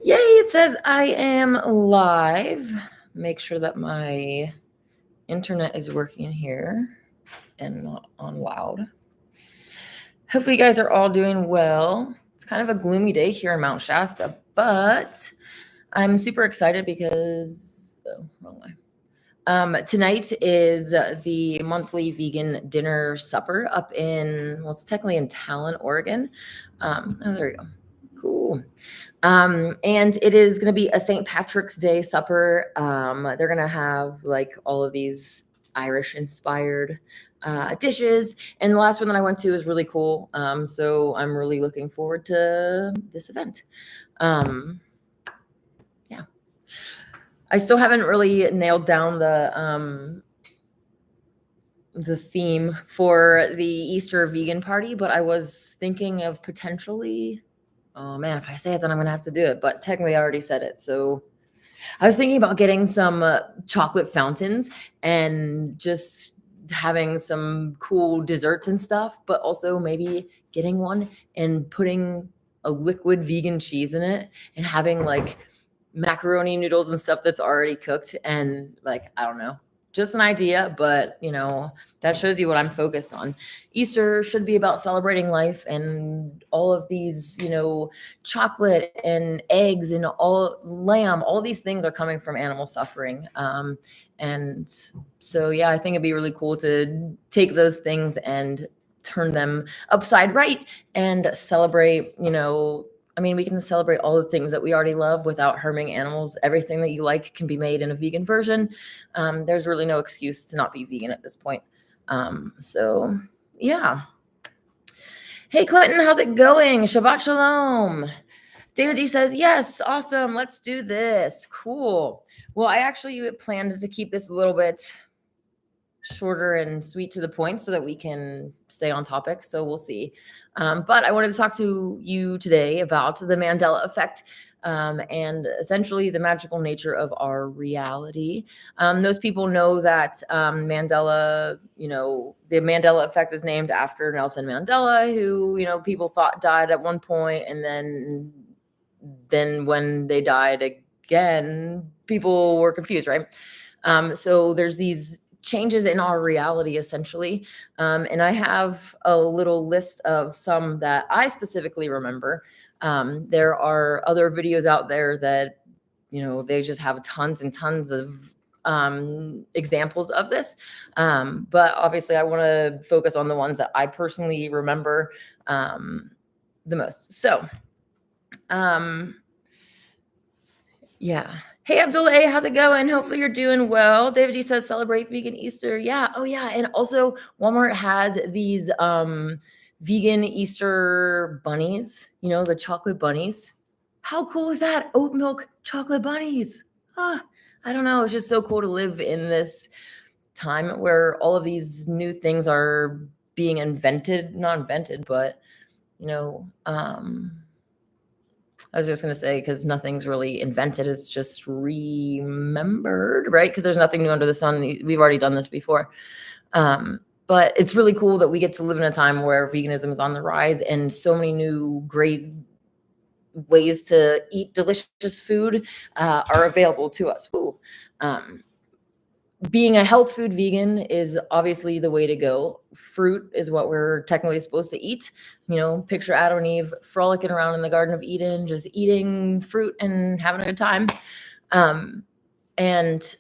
Yay, it says I am live. Make sure that my internet is working here and not on loud. Hopefully you guys are all doing well. It's kind of a gloomy day here in Mount Shasta, but I'm super excited because, wrong way. Tonight is the monthly vegan dinner supper up in, well, it's technically in Talon, Oregon. There you go. Cool. And it is going to be a St. Patrick's Day supper. They're going to have like all of these Irish inspired dishes. And the last one that I went to was really cool. So I'm really looking forward to this event. Yeah. I still haven't really nailed down the theme for the Easter vegan party, but I was thinking of potentially, oh man, if I say it, then I'm going to have to do it. But technically I already said it. So I was thinking about getting some chocolate fountains and just having some cool desserts and stuff, but also maybe getting one and putting a liquid vegan cheese in it and having like macaroni noodles and stuff that's already cooked. And like, I don't know, just an idea, but you know, that shows you what I'm focused on. Easter should be about celebrating life, and all of these, you know, chocolate and eggs and all lamb, all these things are coming from animal suffering. And so, yeah, I think it'd be really cool to take those things and turn them upside right and celebrate, you know, I mean, we can celebrate all the things that we already love without harming animals. Everything that you like can be made in a vegan version. There's really no excuse to not be vegan at this point. So, yeah. Hey, Quentin, how's it going? Shabbat Shalom. David D says, yes, awesome. Let's do this. Cool. Well, I actually planned to keep this a little bit shorter and sweet to the point so that we can stay on topic. So we'll see. But I wanted to talk to you today about the Mandela Effect and essentially the magical nature of our reality. Most people know that Mandela, you know, the Mandela Effect is named after Nelson Mandela, who, you know, people thought died at one point, and then when they died again, people were confused, right? So there's these changes in our reality, essentially. And I have a little list of some that I specifically remember. There are other videos out there that, you know, they just have tons and tons of examples of this. But obviously, I want to focus on the ones that I personally remember the most. So, yeah. Hey, Abdullah A, how's it going? Hopefully you're doing well. David D says celebrate vegan Easter. Yeah. Oh, yeah. And also Walmart has these vegan Easter bunnies, you know, the chocolate bunnies. How cool is that? Oat milk chocolate bunnies. I don't know. It's just so cool to live in this time where all of these new things are being invented, not invented, but, you know, I was just going to say, because nothing's really invented, it's just remembered, right? Because there's nothing new under the sun. We've already done this before. But it's really cool that we get to live in a time where veganism is on the rise and so many new great ways to eat delicious food are available to us. Being a health food vegan is obviously the way to go. Fruit is what we're technically supposed to eat. You know, picture Adam and Eve frolicking around in the Garden of Eden, just eating fruit and having a good time. And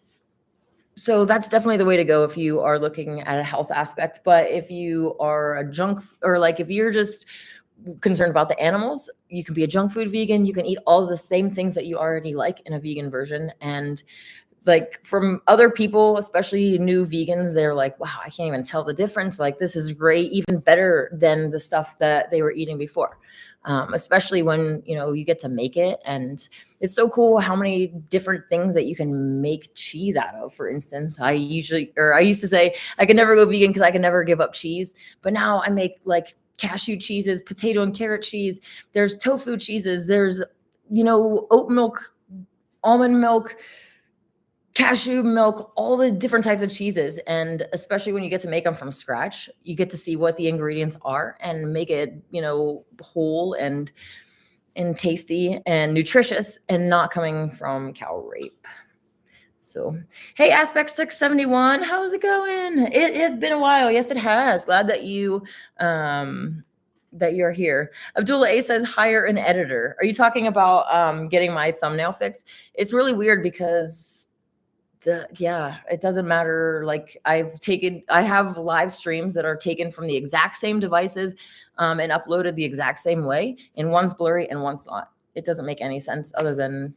so that's definitely the way to go if you are looking at a health aspect. But if you are a junk, or like if you're just concerned about the animals, you can be a junk food vegan. You can eat all the same things that you already like in a vegan version. And like from other people, especially new vegans, they're like, wow, I can't even tell the difference. Like, this is great, even better than the stuff that they were eating before. Especially when, you know, you get to make it. And it's so cool how many different things that you can make cheese out of. For instance, I used to say I could never go vegan because I could never give up cheese. But now I make like cashew cheeses, potato and carrot cheese. There's tofu cheeses. There's, you know, oat milk, almond milk, cashew milk, all the different types of cheeses. And especially when you get to make them from scratch, you get to see what the ingredients are and make it, you know, whole. And and tasty and nutritious and not coming from cow rape. So, hey, Aspect 671, how's it going? It has been a while. Yes, it has. Glad that you're here. Abdullah A says hire an editor. Are you talking about getting my thumbnail fixed? It's really weird because it doesn't matter. Like I have live streams that are taken from the exact same devices and uploaded the exact same way, and one's blurry and one's not. It doesn't make any sense other than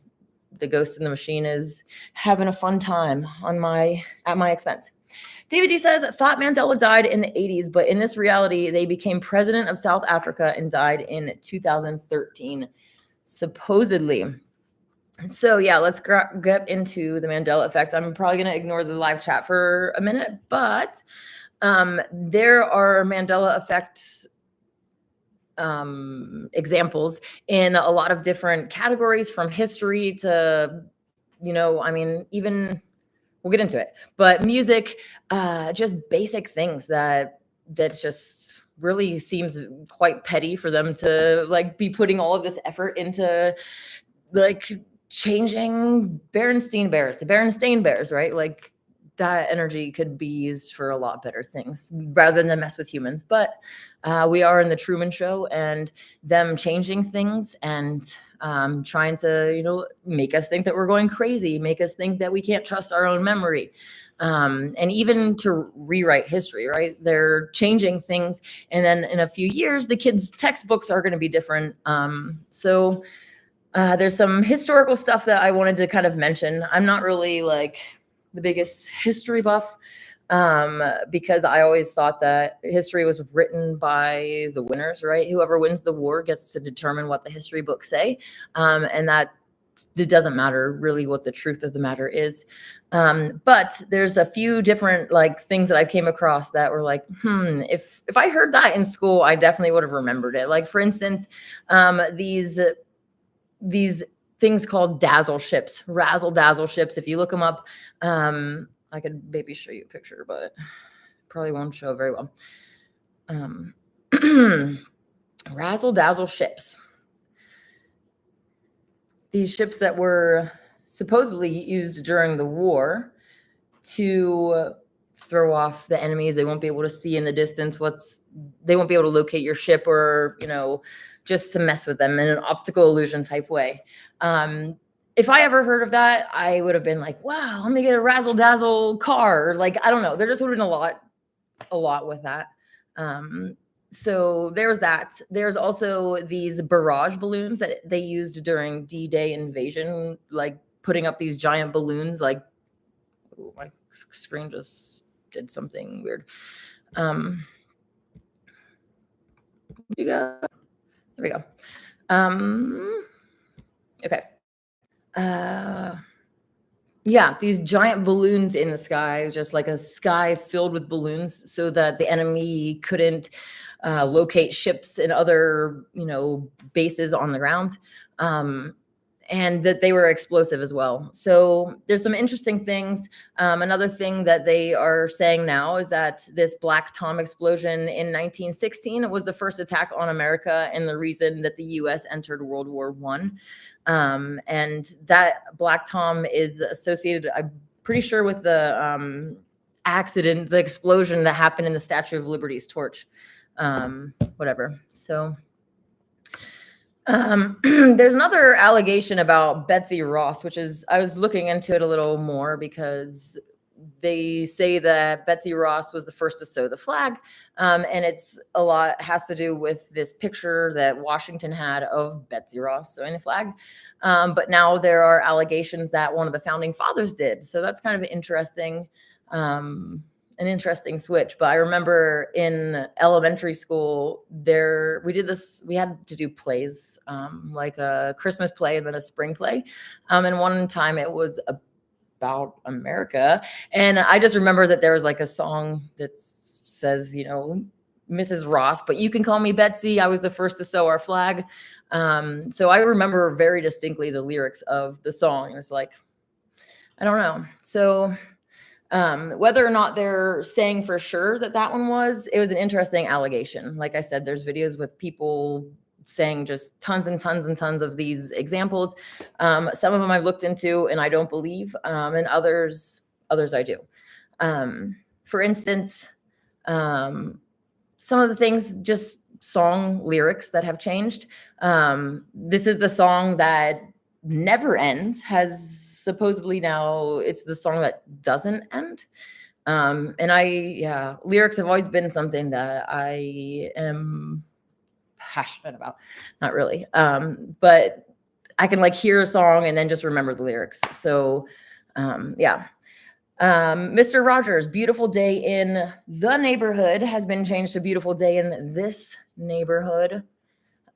the ghost in the machine is having a fun time at my expense. David D says, thought Mandela died in the 80s, but in this reality, they became president of South Africa and died in 2013, supposedly. So yeah, let's get into the Mandela effect. I'm probably going to ignore the live chat for a minute, but there are Mandela effects examples in a lot of different categories, from history to, even we'll get into it, but music, just basic things that just really seems quite petty for them to like be putting all of this effort into like changing Berenstain Bears to Berenstain Bears, right? Like that energy could be used for a lot better things rather than mess with humans. But we are in the Truman Show, and them changing things and trying to, make us think that we're going crazy, make us think that we can't trust our own memory. And even to rewrite history, right? They're changing things. And then in a few years, the kids' textbooks are going to be different. So there's some historical stuff that I wanted to kind of mention. I'm not really like the biggest history buff, because I always thought that history was written by the winners, right? Whoever wins the war gets to determine what the history books say. And that it doesn't matter really what the truth of the matter is. But there's a few different like things that I came across that were like, if I heard that in school, I definitely would have remembered it. Like, for instance, these things called dazzle ships, razzle dazzle ships. If you look them up, I could maybe show you a picture, but probably won't show very well. Razzle dazzle ships. These ships that were supposedly used during the war to throw off the enemies. They won't be able to see in the distance they won't be able to locate your ship, or, just to mess with them in an optical illusion type way. If I ever heard of that, I would have been like, wow, let me get a razzle dazzle car. Like, I don't know. There just would have been a lot with that. So there's that. There's also these barrage balloons that they used during D-Day invasion, like putting up these giant balloons. Like, ooh, my screen just did something weird. There we go. Okay. Yeah, these giant balloons in the sky, just like a sky filled with balloons, so that the enemy couldn't locate ships and other, bases on the ground. And that they were explosive as well. So there's some interesting things. Another thing that they are saying now is that this Black Tom explosion in 1916 was the first attack on America and the reason that the U.S. entered World War I. And that Black Tom is associated, I'm pretty sure, with the accident, the explosion that happened in the Statue of Liberty's torch. Whatever. So there's another allegation about Betsy Ross, I was looking into it a little more, because they say that Betsy Ross was the first to sew the flag. And has to do with this picture that Washington had of Betsy Ross sewing the flag. But now there are allegations that one of the founding fathers did. So that's kind of an interesting switch. But I remember in elementary school, we had to do plays, like a Christmas play and then a spring play. And one time it was about America. And I just remember that there was like a song that says, Mrs. Ross, but you can call me Betsy. I was the first to sew our flag. So I remember very distinctly the lyrics of the song. It was like, I don't know. So whether or not they're saying for sure that one was, it was an interesting allegation. Like I said, there's videos with people saying just tons and tons and tons of these examples. Some of them I've looked into and I don't believe, and others I do. For instance, some of the things, just song lyrics that have changed. This is the song that never ends, has supposedly now it's the song that doesn't end. And lyrics have always been something that I am passionate about. Not really. But I can like hear a song and then just remember the lyrics. So Mr. Rogers, beautiful day in the neighborhood has been changed to beautiful day in this neighborhood.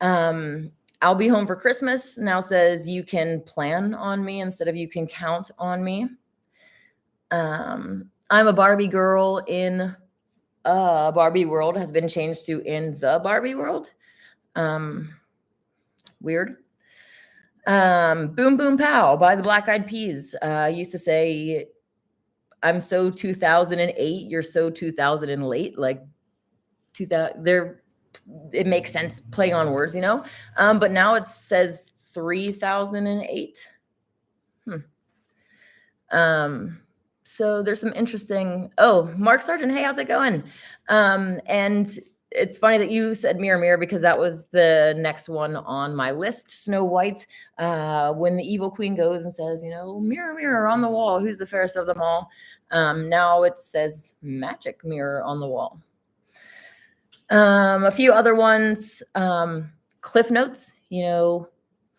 I'll be home for Christmas now says you can plan on me instead of you can count on me. I'm a Barbie girl in a Barbie world has been changed to in the Barbie world. Weird. Boom Boom Pow by the Black Eyed Peas used to say, I'm so 2008, you're so 2000 and late. Like 2000, it makes sense playing on words, you know? But now it says 3008. So there's some interesting, Mark Sargent, hey, how's it going? And it's funny that you said Mirror Mirror because that was the next one on my list. Snow White, when the evil queen goes and says, you know, mirror, mirror on the wall, who's the fairest of them all? Now it says magic mirror on the wall. A few other ones, Cliff Notes, you know,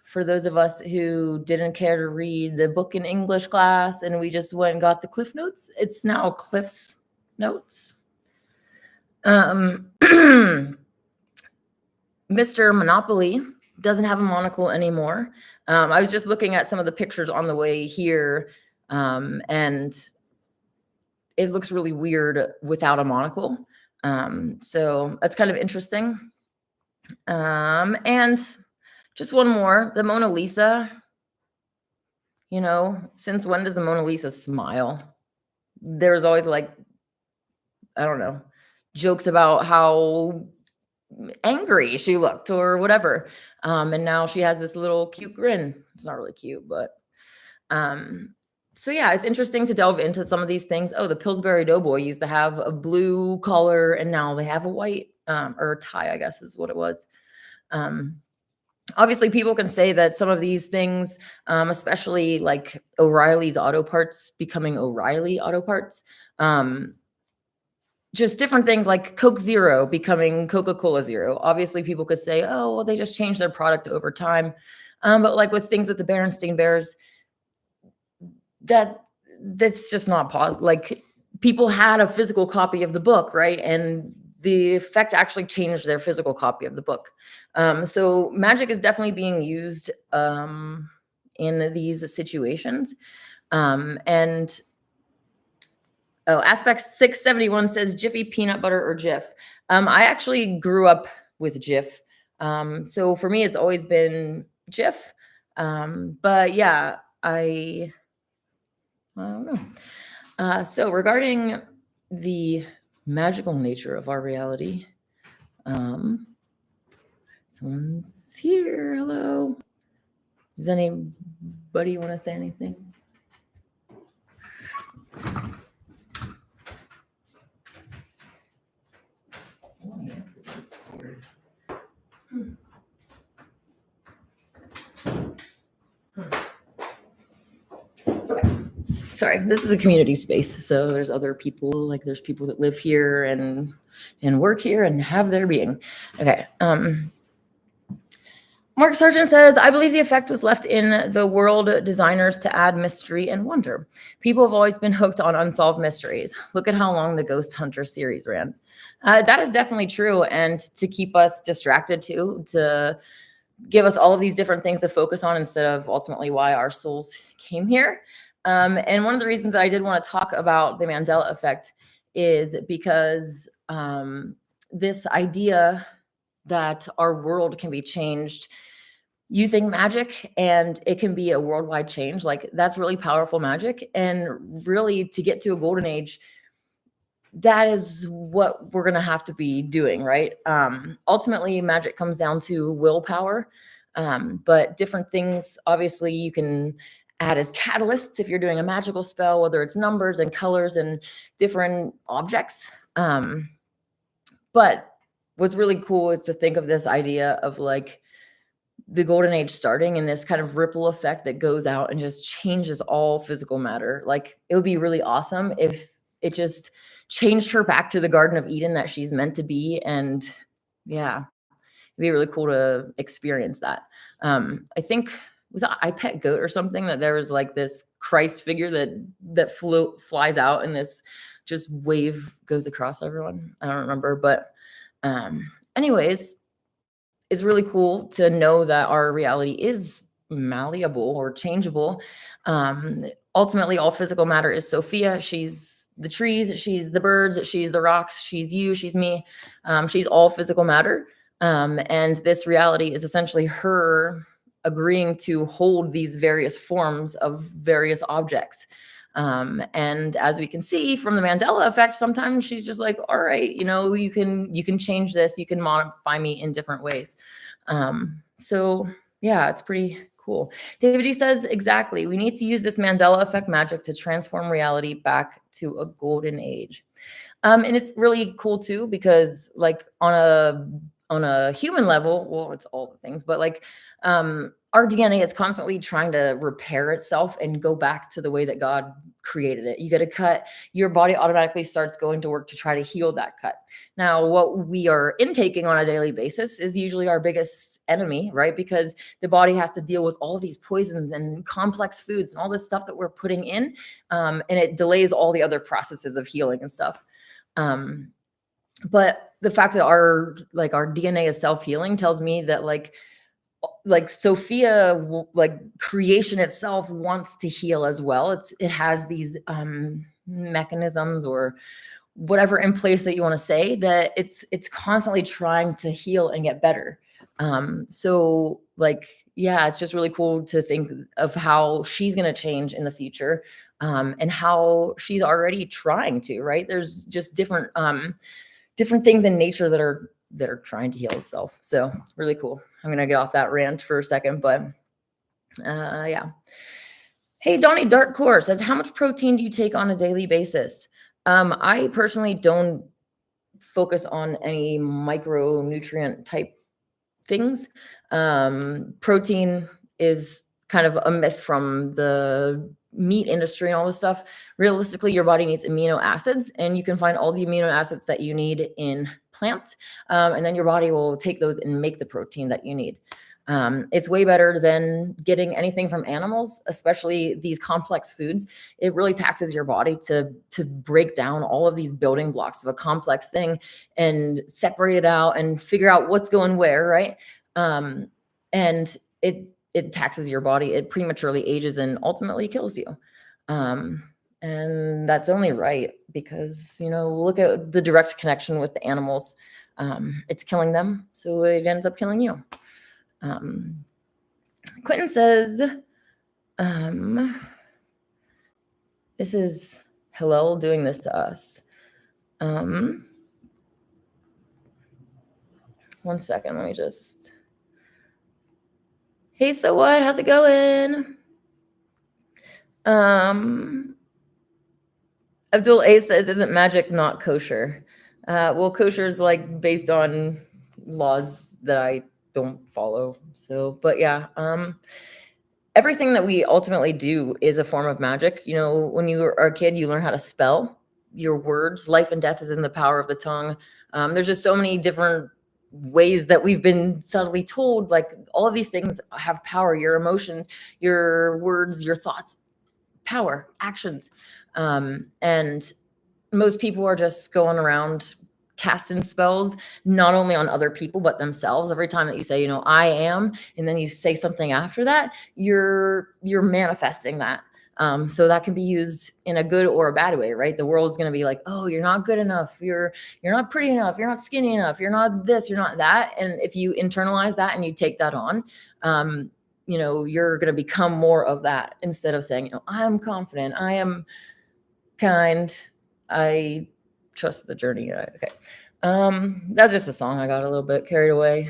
for those of us who didn't care to read the book in English class and we just went and got the Cliff Notes, it's now Cliff's Notes. Mr. Monopoly doesn't have a monocle anymore. I was just looking at some of the pictures on the way here, and it looks really weird without a monocle. So that's kind of interesting. And just one more, the Mona Lisa, you know, since when does the Mona Lisa smile? There's always like, I don't know, jokes about how angry she looked or whatever. And now she has this little cute grin. It's not really cute, but so yeah, it's interesting to delve into some of these things. Oh, the Pillsbury Doughboy used to have a blue collar and now they have a white or a tie, I guess is what it was. Obviously, people can say that some of these things, especially like O'Reilly's Auto Parts becoming O'Reilly Auto Parts, just different things like Coke Zero becoming Coca-Cola Zero. Obviously, people could say, oh, well, they just changed their product over time. But like with things with the Berenstain Bears, that's just not possible. Like people had a physical copy of the book, right? And the effect actually changed their physical copy of the book. So magic is definitely being used in these situations. And Aspect 671 says Jiffy peanut butter or Jif. I actually grew up with Jif. So for me, it's always been Jif. But yeah, I don't know. So regarding the magical nature of our reality, someone's here. Hello. Does anybody want to say anything? Okay. Sorry, this is a community space, so there's other people, like there's people that live here and work here and have their being. Okay. Mark Sargent says, I believe the effect was left in the world designers to add mystery and wonder. People have always been hooked on unsolved mysteries. Look at how long the Ghost Hunter series ran. That is definitely true. And to keep us distracted too, to give us all of these different things to focus on instead of ultimately why our souls came here. And one of the reasons that I did want to talk about the Mandela Effect is because this idea that our world can be changed using magic and it can be a worldwide change, like that's really powerful magic. And really to get to a golden age, that is what we're going to have to be doing, right? Ultimately, magic comes down to willpower, but different things, obviously, you can add as catalysts if you're doing a magical spell, whether it's numbers and colors and different objects. But what's really cool is to think of this idea of like the golden age starting and this kind of ripple effect that goes out and just changes all physical matter. Like it would be really awesome if it just changed her back to the Garden of Eden that she's meant to be. And yeah, it'd be really cool to experience that. I think was that I Pet Goat or something, that there was like this Christ figure that flies out and this just wave goes across everyone. I don't remember, but anyways, it's really cool to know that our reality is malleable or changeable. Ultimately, all physical matter is Sophia. She's the trees, she's the birds, she's the rocks, she's you, she's me. She's all physical matter. And this reality is essentially her agreeing to hold these various forms of various objects. And as we can see from the Mandela effect, sometimes she's just like, all right, you can change this, you can modify me in different ways. So yeah, it's pretty cool. David D says, exactly. We need to use this Mandela effect magic to transform reality back to a golden age. And it's really cool too, because like on a human level, well, it's all the things, but like our DNA is constantly trying to repair itself and go back to the way that God created it. You get a cut, your body automatically starts going to work to try to heal that cut. Now, what we are intaking on a daily basis is usually our biggest enemy, right? Because the body has to deal with all these poisons and complex foods and all this stuff that we're putting in, and it delays all the other processes of healing and stuff. But the fact that our DNA is self-healing tells me that like Sophia, like creation itself wants to heal as well. It has these mechanisms or whatever in place that you want to say, that it's constantly trying to heal and get better. So like, yeah, it's just really cool to think of how she's going to change in the future, and how she's already trying to, right? There's just different things in nature that are trying to heal itself. So really cool. I'm going to get off that rant for a second, but yeah. Hey, Donnie Darkcore says, how much protein do you take on a daily basis? I personally don't focus on any micronutrient type things. Protein is kind of a myth from the meat industry and all this stuff. Realistically, your body needs amino acids, and you can find all the amino acids that you need in plants, and then your body will take those and make the protein that you need. It's way better than getting anything from animals, especially these complex foods. It really taxes your body to break down all of these building blocks of a complex thing and separate it out and figure out what's going where, right? And it taxes your body. It prematurely ages and ultimately kills you. And that's only right, because look at the direct connection with the animals. It's killing them, so it ends up killing you. Quentin says, this is Hillel doing this to us. 1 second, let me just. Hey, so what? How's it going? Abdul A says, isn't magic not kosher? Well, kosher is like based on laws that I don't follow. So, but yeah, everything that we ultimately do is a form of magic. When you are a kid, you learn how to spell your words. Life and death is in the power of the tongue. There's just so many different ways that we've been subtly told, like all of these things have power. Your emotions, your words, your thoughts, power, actions. And most people are just going around casting spells, not only on other people, but themselves. Every time that you say, I am, and then you say something after that, you're manifesting that. So that can be used in a good or a bad way, right? The world's going to be like, oh, you're not good enough. You're not pretty enough. You're not skinny enough. You're not this, you're not that. And if you internalize that and you take that on, you're going to become more of that, instead of saying, I'm confident, I am kind, I trust the journey. Okay. That's just a song. I got a little bit carried away.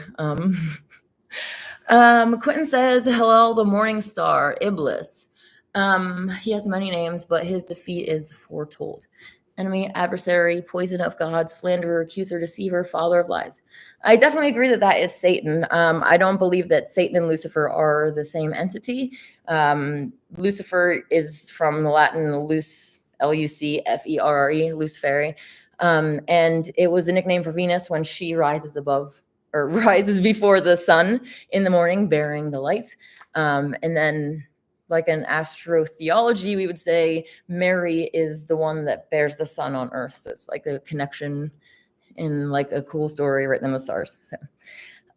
Quentin says, hello, the morning star, Iblis. He has many names, but his defeat is foretold. Enemy, adversary, poison of God, slanderer, accuser, deceiver, father of lies. I definitely agree that that is Satan. I don't believe that Satan and Lucifer are the same entity. Lucifer is from the Latin luce, Lucfere, Luciferi. And it was the nickname for Venus when she rises above or rises before the sun in the morning, bearing the light. And then, like an astrotheology, we would say Mary is the one that bears the sun on earth. So it's like a connection in like a cool story written in the stars. So,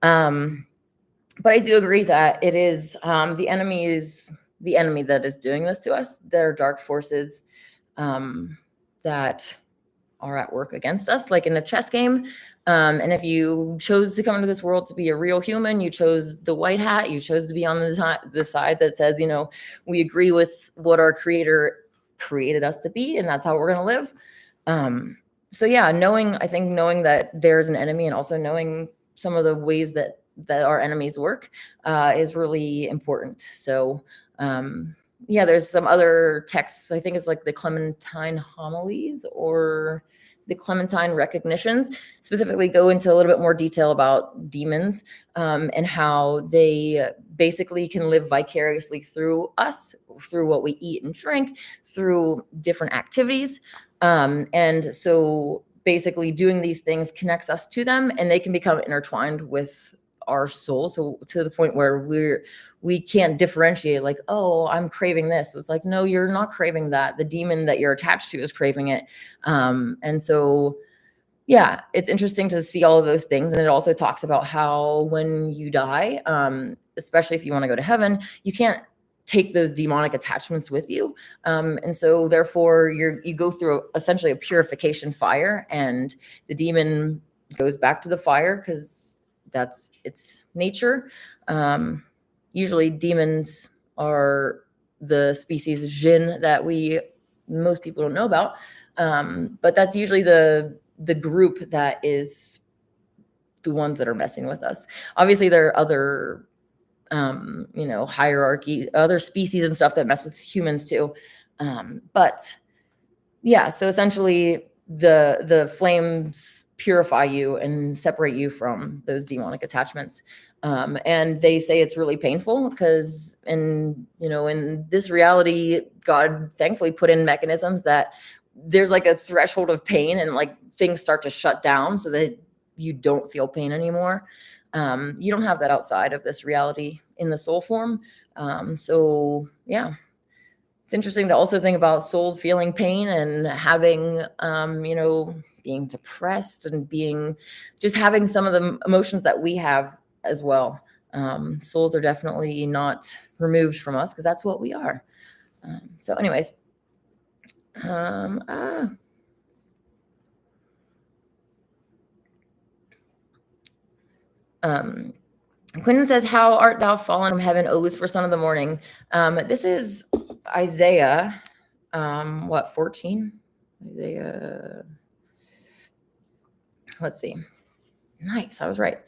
but I do agree that it is the enemy that is doing this to us. There are dark forces that are at work against us, like in a chess game. And if you chose to come into this world to be a real human, you chose the white hat, you chose to be on the side that says, you know, we agree with what our creator created us to be, and that's how we're going to live. So yeah, knowing that there's an enemy and also knowing some of the ways that our enemies work is really important. So yeah, there's some other texts. I think it's like the Clementine homilies or the Clementine recognitions, specifically go into a little bit more detail about demons and how they basically can live vicariously through us, through what we eat and drink, through different activities. And so basically doing these things connects us to them, and they can become intertwined with our soul. So to the point where we can't differentiate, like, oh, I'm craving this. So it's like, no, you're not craving that. The demon that you're attached to is craving it. And so, yeah, it's interesting to see all of those things. And it also talks about how when you die, especially if you want to go to heaven, you can't take those demonic attachments with you. And so therefore you go through essentially a purification fire, and the demon goes back to the fire because that's its nature. Usually demons are the species jinn that most people don't know about. But that's usually the group that is the ones that are messing with us. Obviously there are other, hierarchy, other species and stuff that mess with humans too. But yeah, so essentially the flames purify you and separate you from those demonic attachments. And they say it's really painful because in this reality, God thankfully put in mechanisms that there's like a threshold of pain, and like things start to shut down so that you don't feel pain anymore. You don't have that outside of this reality in the soul form. So yeah, it's interesting to also think about souls feeling pain and having, being depressed and just having some of the emotions that we have as well. Souls are definitely not removed from us because that's what we are. So anyways, Quentin says, how art thou fallen from heaven, O Lucifer, son of the morning? This is Isaiah, 14? Isaiah, let's see. Nice, I was right.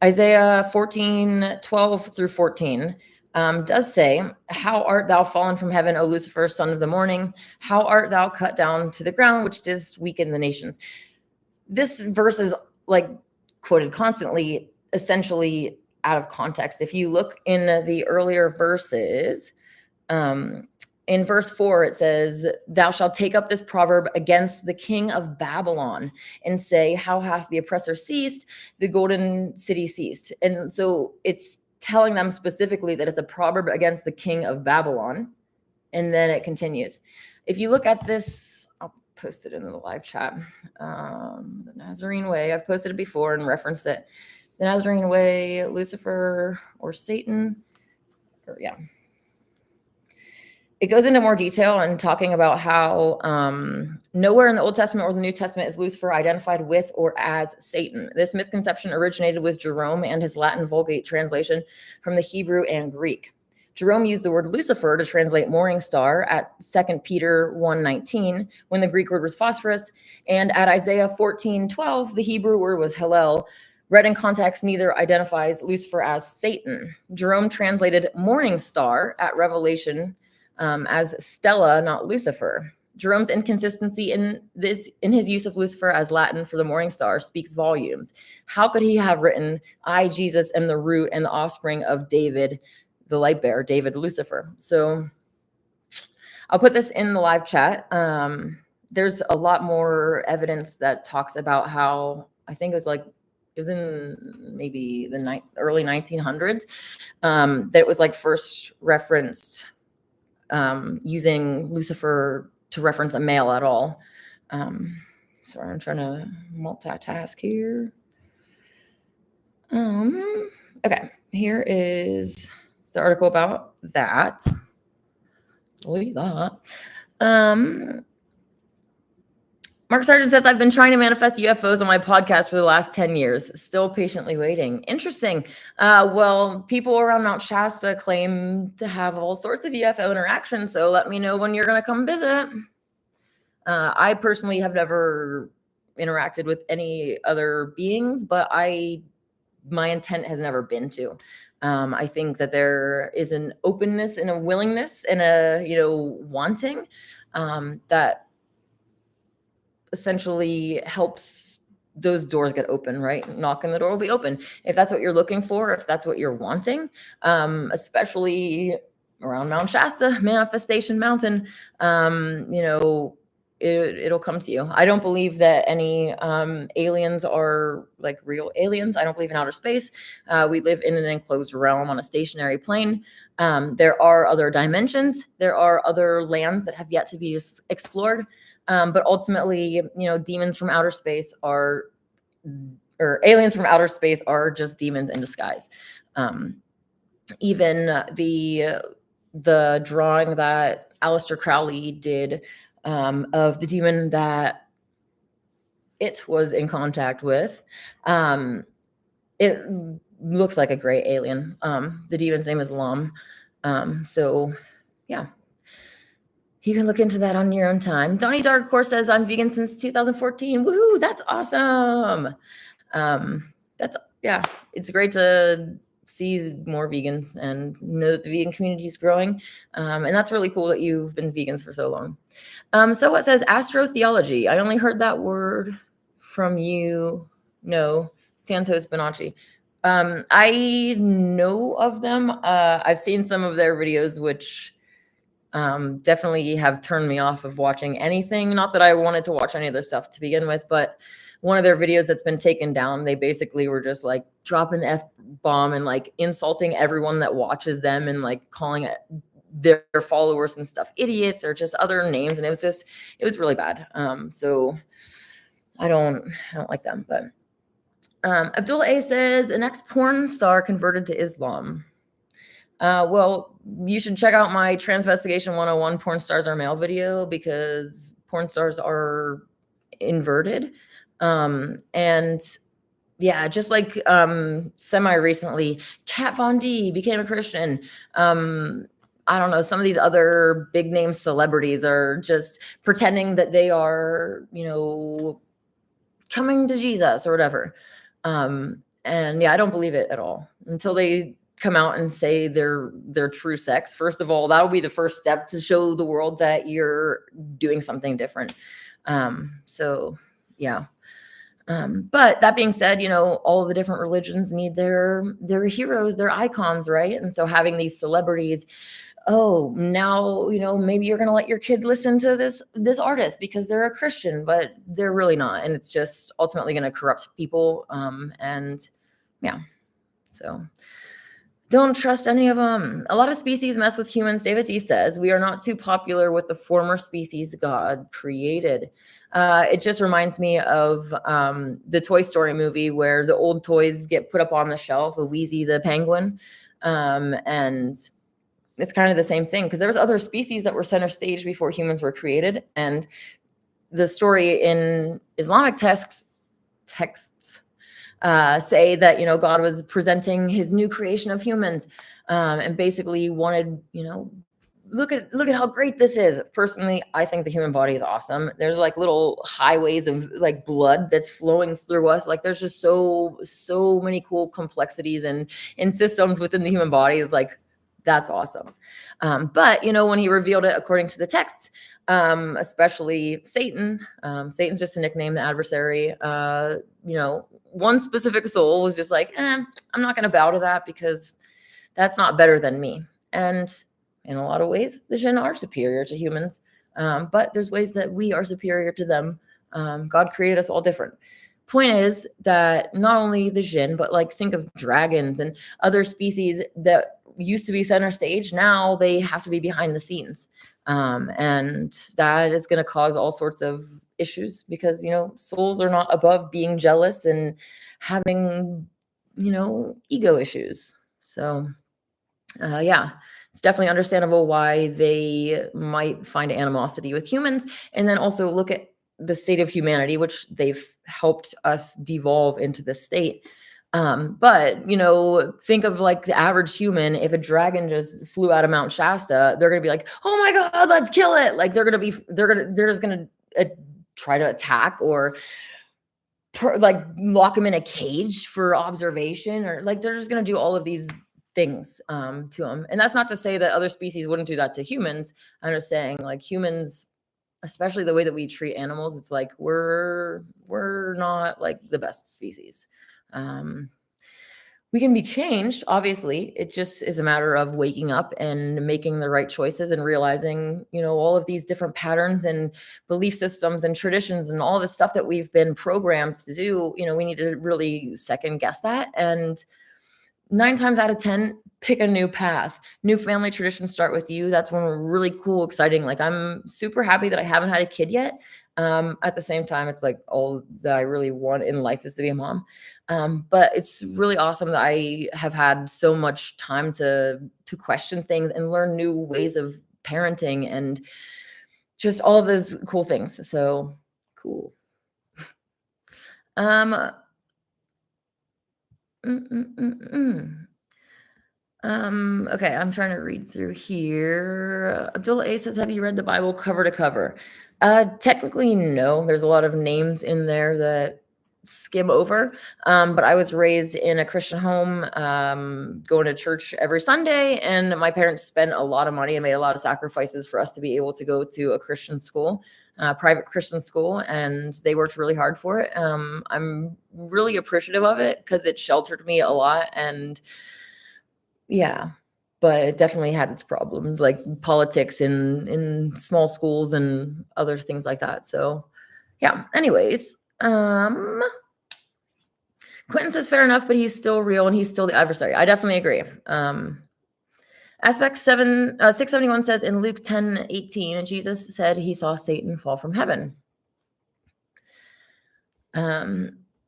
Isaiah 14, 12 through 14 does say, how art thou fallen from heaven, O Lucifer, son of the morning? How art thou cut down to the ground, which didst weaken the nations? This verse is like quoted constantly, essentially out of context. If you look in the earlier verses, in verse 4, it says, thou shalt take up this proverb against the king of Babylon and say, how hath the oppressor ceased? The golden city ceased. And so it's telling them specifically that it's a proverb against the king of Babylon. And then it continues. If you look at this, I'll post it in the live chat. The Nazarene Way, I've posted it before and referenced it. The Nazarene Way, Lucifer or Satan, It goes into more detail and talking about how nowhere in the Old Testament or the New Testament is Lucifer identified with or as Satan. This misconception originated with Jerome and his Latin Vulgate translation from the Hebrew and Greek. Jerome used the word Lucifer to translate morning star at 2 Peter 1:19, when the Greek word was phosphorus, and at Isaiah 14:12, the Hebrew word was Hallel. Read in context, neither identifies Lucifer as Satan. Jerome translated morning star at Revelation as Stella, not Lucifer. Jerome's inconsistency in his use of Lucifer as Latin for the morning star speaks volumes. How could he have written, I, Jesus, am the root and the offspring of David, the light bearer, David Lucifer? So I'll put this in the live chat. There's a lot more evidence that talks about how, I think it was in maybe the early 1900s, that it was like first referenced using Lucifer to reference a male at all. Sorry, I'm trying to multitask here. Okay, here is the article about that. Delete that. Mark Sargent says, I've been trying to manifest UFOs on my podcast for the last 10 years, still patiently waiting. Interesting. Well, people around Mount Shasta claim to have all sorts of UFO interactions, so let me know when you're going to come visit. I personally have never interacted with any other beings, but my intent has never been to. I think that there is an openness and a willingness and a, wanting that essentially helps those doors get open, right? Knock on the door will be open. If that's what you're looking for, if that's what you're wanting, especially around Mount Shasta, Manifestation Mountain, it'll come to you. I don't believe that any aliens are like real aliens. I don't believe in outer space. We live in an enclosed realm on a stationary plane. There are other dimensions. There are other lands that have yet to be explored. But ultimately, demons from outer space or aliens from outer space are just demons in disguise. Even the drawing that Aleister Crowley did of the demon that it was in contact with, it looks like a gray alien. The demon's name is Lam. So, yeah. You can look into that on your own time. Donnie Dark Horse says, I'm vegan since 2014. Woohoo, that's awesome. It's great to see more vegans and know that the vegan community is growing. And that's really cool that you've been vegans for so long. So what says astrotheology? I only heard that word from you. No, Santos Bonacci. I know of them. I've seen some of their videos, which definitely have turned me off of watching anything. Not that I wanted to watch any of their stuff to begin with, but one of their videos that's been taken down, they basically were just like dropping the F-bomb and like insulting everyone that watches them and like calling their followers and stuff idiots or just other names. And it was really bad. So I don't like them. But Abdullah A says, an ex-porn star converted to Islam. Well, you should check out my Transvestigation 101 Porn Stars Are Male video, because porn stars are inverted. And yeah, just like semi-recently, Kat Von D became a Christian. I don't know, some of these other big name celebrities are just pretending that they are, coming to Jesus or whatever. And yeah, I don't believe it at all until they come out and say their true sex. First of all, that will be the first step to show the world that you're doing something different. So yeah. But that being said, all of the different religions need their heroes, their icons, right? And so having these celebrities, now, maybe you're going to let your kid listen to this artist because they're a Christian, but they're really not. And it's just ultimately going to corrupt people. And yeah, so don't trust any of them. A lot of species mess with humans. David D says, we are not too popular with the former species God created. It just reminds me of the Toy Story movie where the old toys get put up on the shelf, the Wheezy the penguin. And it's kind of the same thing, because there was other species that were center stage before humans were created. And the story in Islamic texts say that, God was presenting his new creation of humans. and basically wanted, look at how great this is. Personally, I think the human body is awesome. There's like little highways of like blood that's flowing through us. Like there's just so many cool complexities and systems within the human body. It's like, that's awesome. But when he revealed it according to the texts, especially Satan, Satan's just a nickname, the adversary, one specific soul was just like, I'm not going to bow to that because that's not better than me. And in a lot of ways, the Jinn are superior to humans, but there's ways that we are superior to them. God created us all different. Point is that not only the Jinn, but like think of dragons and other species that used to be center stage. Now they have to be behind the scenes. And that is going to cause all sorts of issues because, souls are not above being jealous and having, ego issues. So, yeah, it's definitely understandable why they might find animosity with humans. And then also look at the state of humanity, which they've helped us devolve into this state. But think of like the average human. If a dragon just flew out of Mount Shasta, they're gonna be like, "Oh my God, let's kill it!" Like they're just gonna try to attack or like lock them in a cage for observation, or like they're just gonna do all of these things to them. And that's not to say that other species wouldn't do that to humans. I'm just saying, like humans, especially the way that we treat animals, it's like we're not like the best species. We can be changed, obviously. It just is a matter of waking up and making the right choices and realizing, all of these different patterns and belief systems and traditions and all the stuff that we've been programmed to do. We need to really second guess that. And 9 times out of 10, pick a new path. New family traditions start with you. That's when we're really cool, exciting. Like I'm super happy that I haven't had a kid yet. At the same time, it's like all that I really want in life is to be a mom. But it's really awesome that I have had so much time to question things and learn new ways of parenting and just all of those cool things. So cool. Okay, I'm trying to read through here. Abdullah A says, have you read the Bible cover to cover? Technically, no. There's a lot of names in there that skim over. But I was raised in a Christian home, going to church every Sunday, and my parents spent a lot of money and made a lot of sacrifices for us to be able to go to a Christian school, private Christian school, and they worked really hard for it. I'm really appreciative of it because it sheltered me a lot, and yeah, but it definitely had its problems, like politics in small schools and other things like that. So yeah, anyways, Quentin says fair enough, but he's still real and he's still the adversary. I definitely agree. Aspect 671 says in Luke 10:18, Jesus said he saw Satan fall from heaven.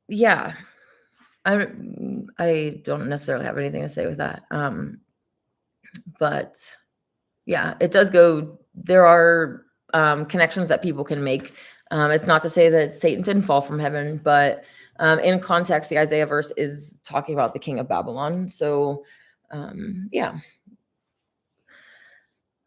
Yeah, I don't necessarily have anything to say with that. But yeah, it does go. There are connections that people can make. It's not to say that Satan didn't fall from heaven, but in context, the Isaiah verse is talking about the king of Babylon. So yeah.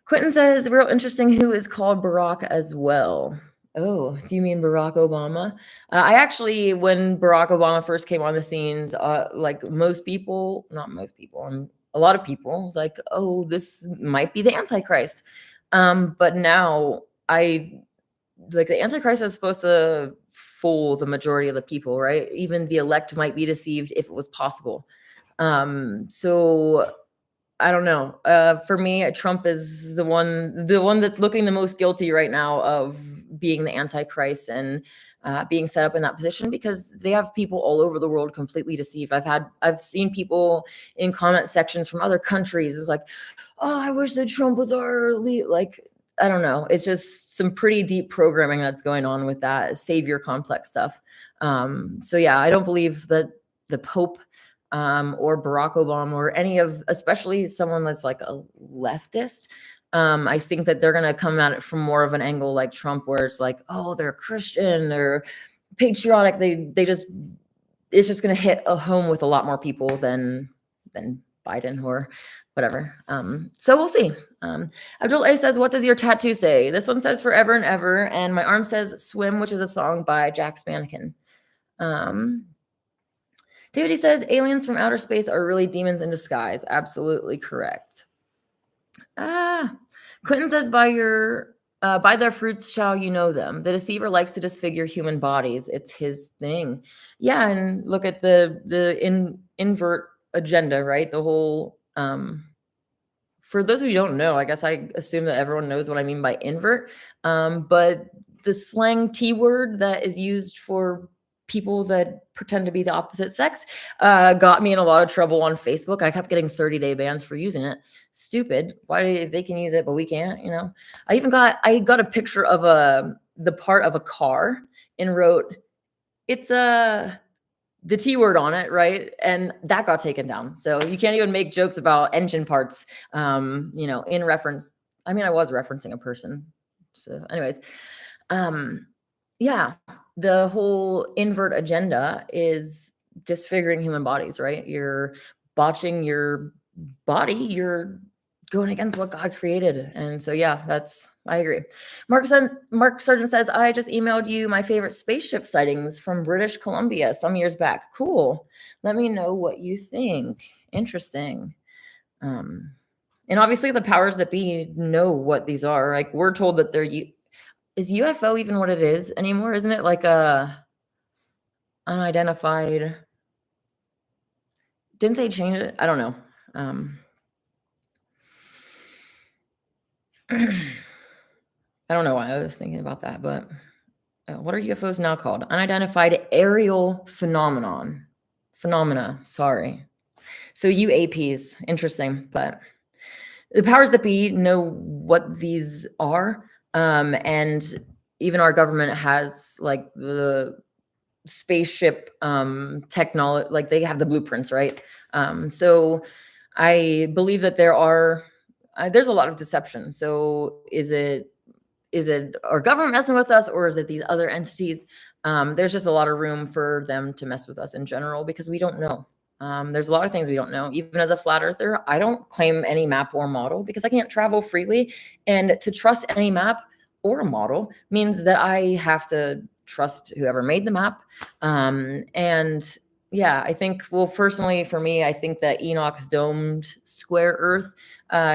Quentin says, real interesting who is called Barack as well. Oh, do you mean Barack Obama? I actually, when Barack Obama first came on the scenes, like most people, not most people, a lot of people was like, oh, this might be the Antichrist. But now the Antichrist is supposed to fool the majority of the people, right? Even the elect might be deceived if it was possible. So I don't know. For me, Trump is the one that's looking the most guilty right now of being the Antichrist and being set up in that position because they have people all over the world completely deceived. I've seen people in comment sections from other countries. It's like, oh, I wish that Trump was our lead. Like, I don't know. It's just some pretty deep programming that's going on with that savior complex stuff. So yeah, I don't believe that the Pope or Barack Obama or any of, especially someone that's like a leftist. I think that they're going to come at it from more of an angle like Trump, where it's like, oh, they're Christian, they're patriotic. It's just going to hit a home with a lot more people than Biden or whatever. So we'll see. Abdul A says, what does your tattoo say? This one says forever and ever. And my arm says swim, which is a song by Jack Spanican. David says aliens from outer space are really demons in disguise. Absolutely correct. Quentin says by their fruits shall you know them. The deceiver likes to disfigure human bodies. It's his thing. Yeah, and look at the invert agenda, right? The whole for those who don't know, I guess I assume that everyone knows what I mean by invert. But the slang T word that is used for people that pretend to be the opposite sex got me in a lot of trouble on Facebook. I kept getting 30-day bans for using it. Stupid. Why they can use it but we can't? You know. I got a picture of the part of a car and wrote, it's the T word on it, right? And that got taken down. So you can't even make jokes about engine parts, in reference. I mean, I was referencing a person. So anyways, yeah, the whole invert agenda is disfiguring human bodies, right? You're botching your body. You're going against what God created. And so, yeah, I agree. Mark Sargent says, I just emailed you my favorite spaceship sightings from British Columbia some years back. Cool. Let me know what you think. Interesting. And obviously the powers that be know what these are. Like we're told that is UFO even what it is anymore? Isn't it like a unidentified? Didn't they change it? I don't know. I don't know why I was thinking about that, but what are UFOs now called? Unidentified aerial phenomena. Sorry. So UAPs, interesting, but the powers that be know what these are, and even our government has like the spaceship technology, like they have the blueprints, right? So I believe that there's a lot of deception. So is it our government messing with us, or is it these other entities? There's just a lot of room for them to mess with us in general because we don't know. There's a lot of things we don't know. Even as a flat earther, I don't claim any map or model because I can't travel freely. And to trust any map or a model means that I have to trust whoever made the map. And yeah, I think, well, personally for me, I think that Enoch's domed square earth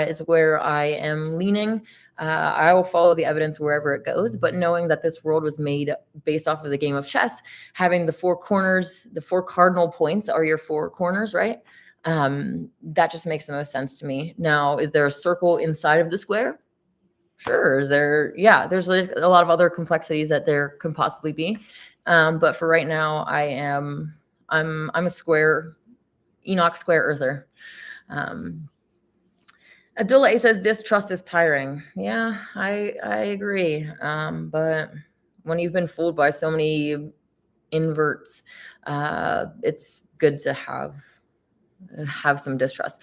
is where I am leaning. I will follow the evidence wherever it goes, but knowing that this world was made based off of the game of chess, having the four corners, the four cardinal points are your four corners, right? That just makes the most sense to me. Now, is there a circle inside of the square? Sure. Is there? Yeah, there's a lot of other complexities that there can possibly be. But for right now, I'm a Enoch square earther. Abdullah A says distrust is tiring. Yeah, I agree. But when you've been fooled by so many inverts, it's good to have some distrust.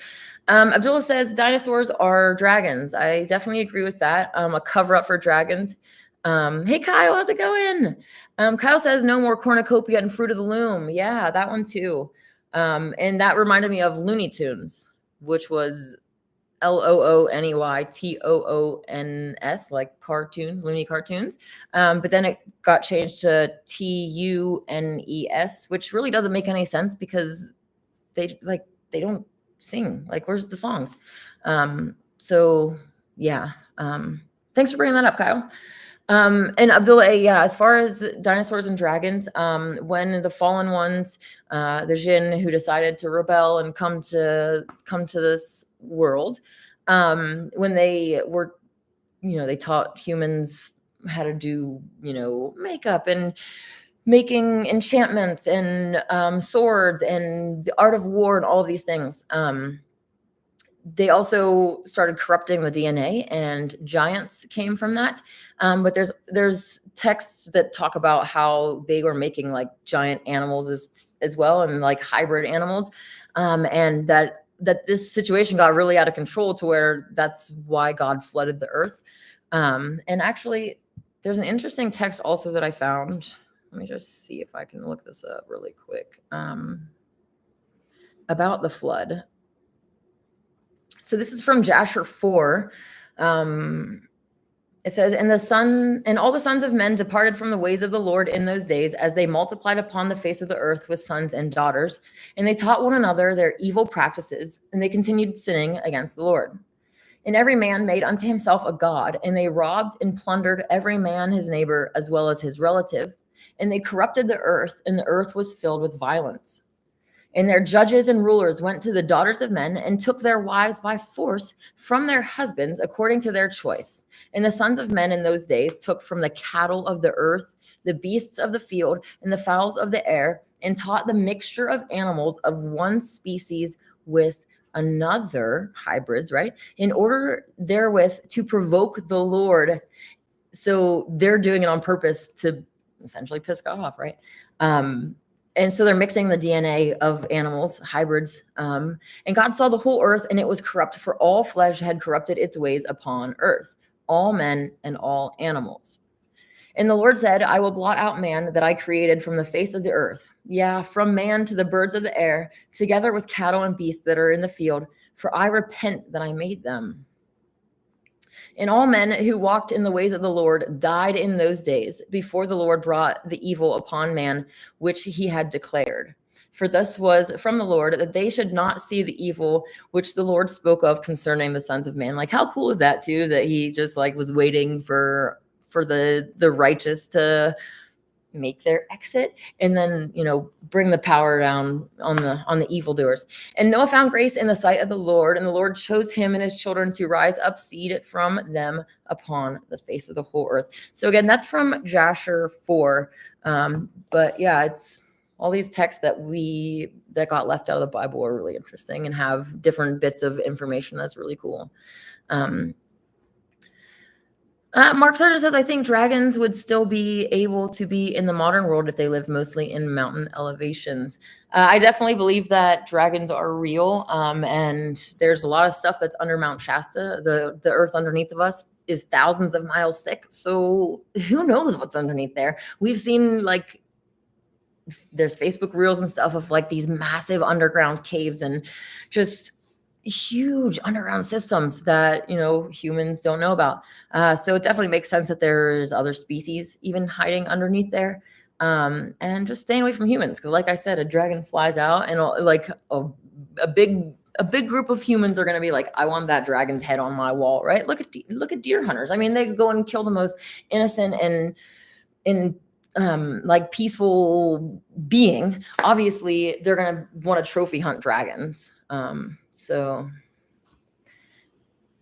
Abdullah says dinosaurs are dragons. I definitely agree with that. A cover up for dragons. Hey Kyle, how's it going? Kyle says no more cornucopia and Fruit of the Loom. Yeah, that one too. And that reminded me of Looney Tunes, which was LOONEYTOONS, like cartoons, Looney cartoons. But then it got changed to TUNES, which really doesn't make any sense because they don't sing. Like, where's the songs? So yeah. Thanks for bringing that up, Kyle. And Abdullah A, yeah, as far as dinosaurs and dragons, when the fallen ones, the Jinn who decided to rebel and come to this world, when they were, they taught humans how to do, makeup and making enchantments and swords and the art of war and all of these things. They also started corrupting the DNA, and giants came from that. But there's texts that talk about how they were making like giant animals as well, and like hybrid animals, and that this situation got really out of control to where that's why God flooded the earth. And actually, there's an interesting text also that I found. Let me just see if I can look this up really quick. About the flood. So this is from Jasher 4. It says, and all the sons of men departed from the ways of the Lord in those days, as they multiplied upon the face of the earth with sons and daughters. And they taught one another their evil practices, and they continued sinning against the Lord. And every man made unto himself a god, and they robbed and plundered every man his neighbor as well as his relative. And they corrupted the earth, and the earth was filled with violence. And their judges and rulers went to the daughters of men and took their wives by force from their husbands according to their choice. And the sons of men in those days took from the cattle of the earth, the beasts of the field, and the fowls of the air, and taught the mixture of animals of one species with another, hybrids, right? In order therewith to provoke the Lord. So they're doing it on purpose to essentially piss God off, right? And so they're mixing the DNA of animals, hybrids. And God saw the whole earth, and it was corrupt, for all flesh had corrupted its ways upon earth, all men and all animals. And the Lord said, I will blot out man that I created from the face of the earth. Yeah, from man to the birds of the air, together with cattle and beasts that are in the field, for I repent that I made them. And all men who walked in the ways of the Lord died in those days, before the Lord brought the evil upon man, which he had declared. For thus was from the Lord, that they should not see the evil which the Lord spoke of concerning the sons of man. Like, how cool is that too, that he just like was waiting for the righteous to make their exit, and then, you know, bring the power down on the evildoers. And Noah found grace in the sight of the Lord, and the Lord chose him and his children to rise up seed from them upon the face of the whole earth. So again, that's from Jasher 4. But yeah, it's all these texts that got left out of the Bible are really interesting and have different bits of information that's really cool. Mark Sargent says, I think dragons would still be able to be in the modern world if they lived mostly in mountain elevations. I definitely believe that dragons are real. And there's a lot of stuff that's under Mount Shasta. The earth underneath of us is thousands of miles thick. So who knows what's underneath there? We've seen, like, there's Facebook reels and stuff of like these massive underground caves and just huge underground systems that, you know, humans don't know about. So it definitely makes sense that there's other species even hiding underneath there. And just staying away from humans, because like I said, a dragon flies out, and like a big group of humans are going to be like, I want that dragon's head on my wall, right? Look at deer hunters. I mean, they go and kill the most innocent and like peaceful being. Obviously they're going to want to trophy hunt dragons. So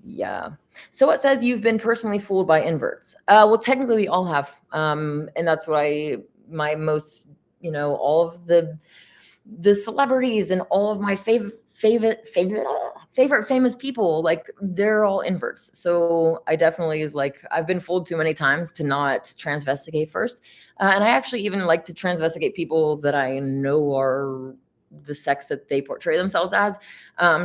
yeah. So it says you've been personally fooled by inverts. Well, technically we all have. And that's what my most, you know, all of the celebrities and all of my favorite famous people, like, they're all inverts. So I definitely I've been fooled too many times to not transvestigate first. And I actually even like to transvestigate people that I know are the sex that they portray themselves as,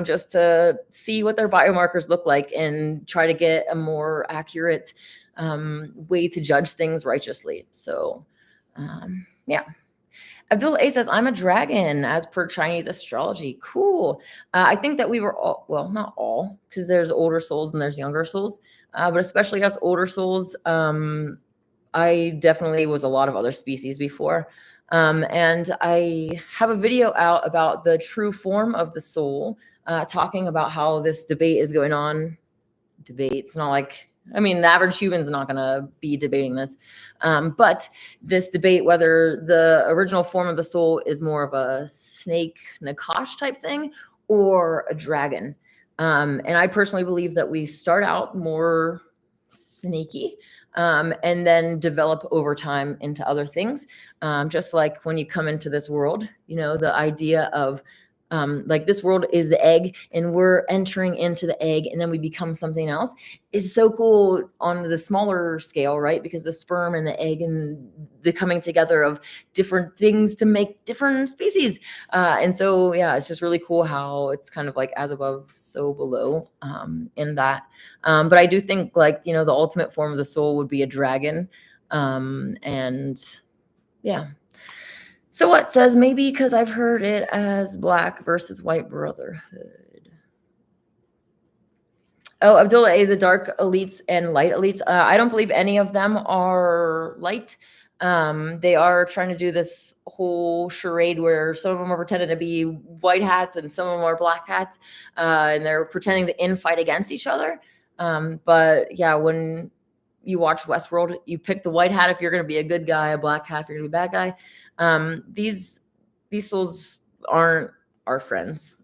just to see what their biomarkers look like and try to get a more accurate way to judge things righteously. So yeah. Abdul A says, I'm a dragon as per Chinese astrology. Cool. I think that we were all, well, not all, because there's older souls and there's younger souls, but especially us older souls. I definitely was a lot of other species before. And I have a video out about the true form of the soul, talking about how this debate is going on. It's not like, I mean, the average human's not going to be debating this. But this debate, whether the original form of the soul is more of a snake, Nakash type thing, or a dragon. And I personally believe that we start out more snaky, and then develop over time into other things. Just like when you come into this world, you know, the idea of like, this world is the egg and we're entering into the egg and then we become something else. It's so cool on the smaller scale, right? Because the sperm and the egg and the coming together of different things to make different species. And so, yeah, it's just really cool how it's kind of like as above, so below, in that. But I do think, like, you know, the ultimate form of the soul would be a dragon. And yeah. So what says, maybe because I've heard it as black versus white brotherhood. Oh, Abdullah A, the dark elites and light elites. I don't believe any of them are light. They are trying to do this whole charade where some of them are pretending to be white hats and some of them are black hats, and they're pretending to infight against each other. But yeah, when you watch Westworld, you pick the white hat if you're going to be a good guy, a black hat if you're going to be a bad guy. These souls aren't our friends.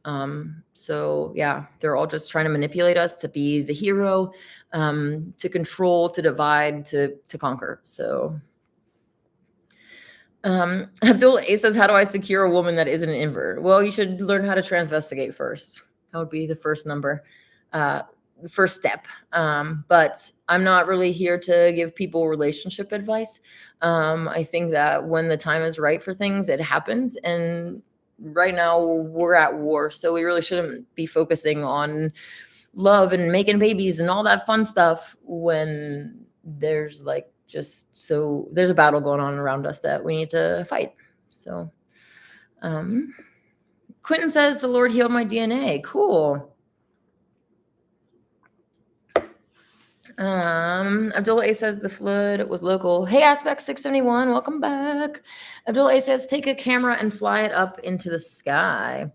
So yeah, they're all just trying to manipulate us to be the hero, to control, to divide, to conquer. So Abdul A says, how do I secure a woman that isn't an invert? Well, you should learn how to transvestigate first. That would be the first first step. But I'm not really here to give people relationship advice. I think that when the time is right for things, it happens. And right now we're at war, so we really shouldn't be focusing on love and making babies and all that fun stuff when there's there's a battle going on around us that we need to fight. So Quentin says the Lord healed my DNA. Cool. Abdullah A says the flood was local. Hey, Aspect 671, welcome back. Abdullah A says take a camera and fly it up into the sky.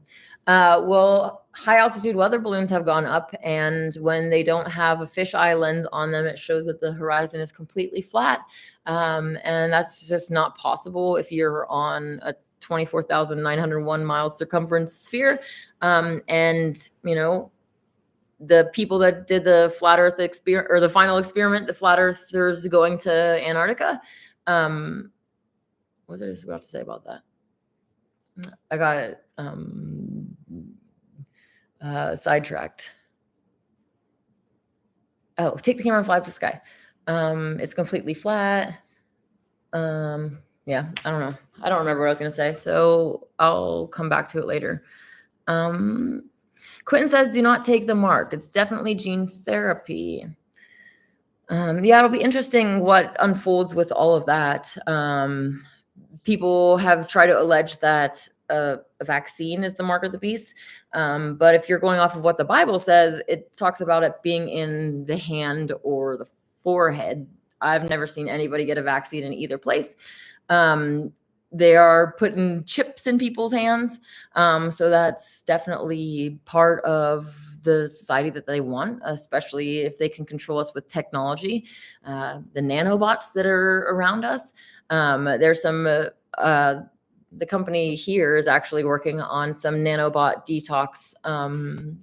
Well, high altitude weather balloons have gone up, and when they don't have a fisheye lens on them, it shows that the horizon is completely flat. And that's just not possible if you're on a 24,901 miles circumference sphere. And the people that did the flat earth experiment, or the final experiment, the flat earthers going to Antarctica. What was I just about to say about that? I got it sidetracked. Oh, take the camera and fly up the sky. It's completely flat. Yeah, I don't know. I don't remember what I was going to say, so I'll come back to it later. Quentin says, do not take the mark. It's definitely gene therapy. Yeah, it'll be interesting what unfolds with all of that. People have tried to allege that a vaccine is the mark of the beast. But if you're going off of what the Bible says, it talks about it being in the hand or the forehead. I've never seen anybody get a vaccine in either place. They are putting chips in people's hands. So that's definitely part of the society that they want, especially if they can control us with technology. The nanobots that are around us. There's some, the company here is actually working on some nanobot detox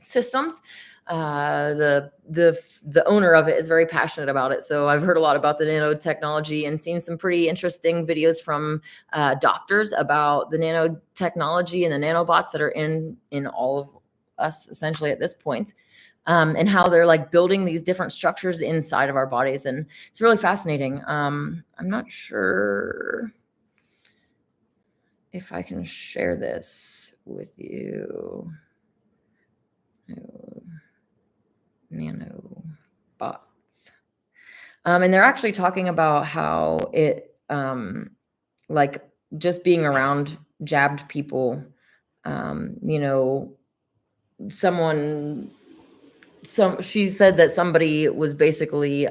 systems. The owner of it is very passionate about it. So I've heard a lot about the nanotechnology and seen some pretty interesting videos from doctors about the nanotechnology and the nanobots that are in all of us essentially at this point. And how they're like building these different structures inside of our bodies. And it's really fascinating. I'm not sure if I can share this with you. Nanobots. And they're actually talking about how it, like just being around jabbed people, she said that somebody was basically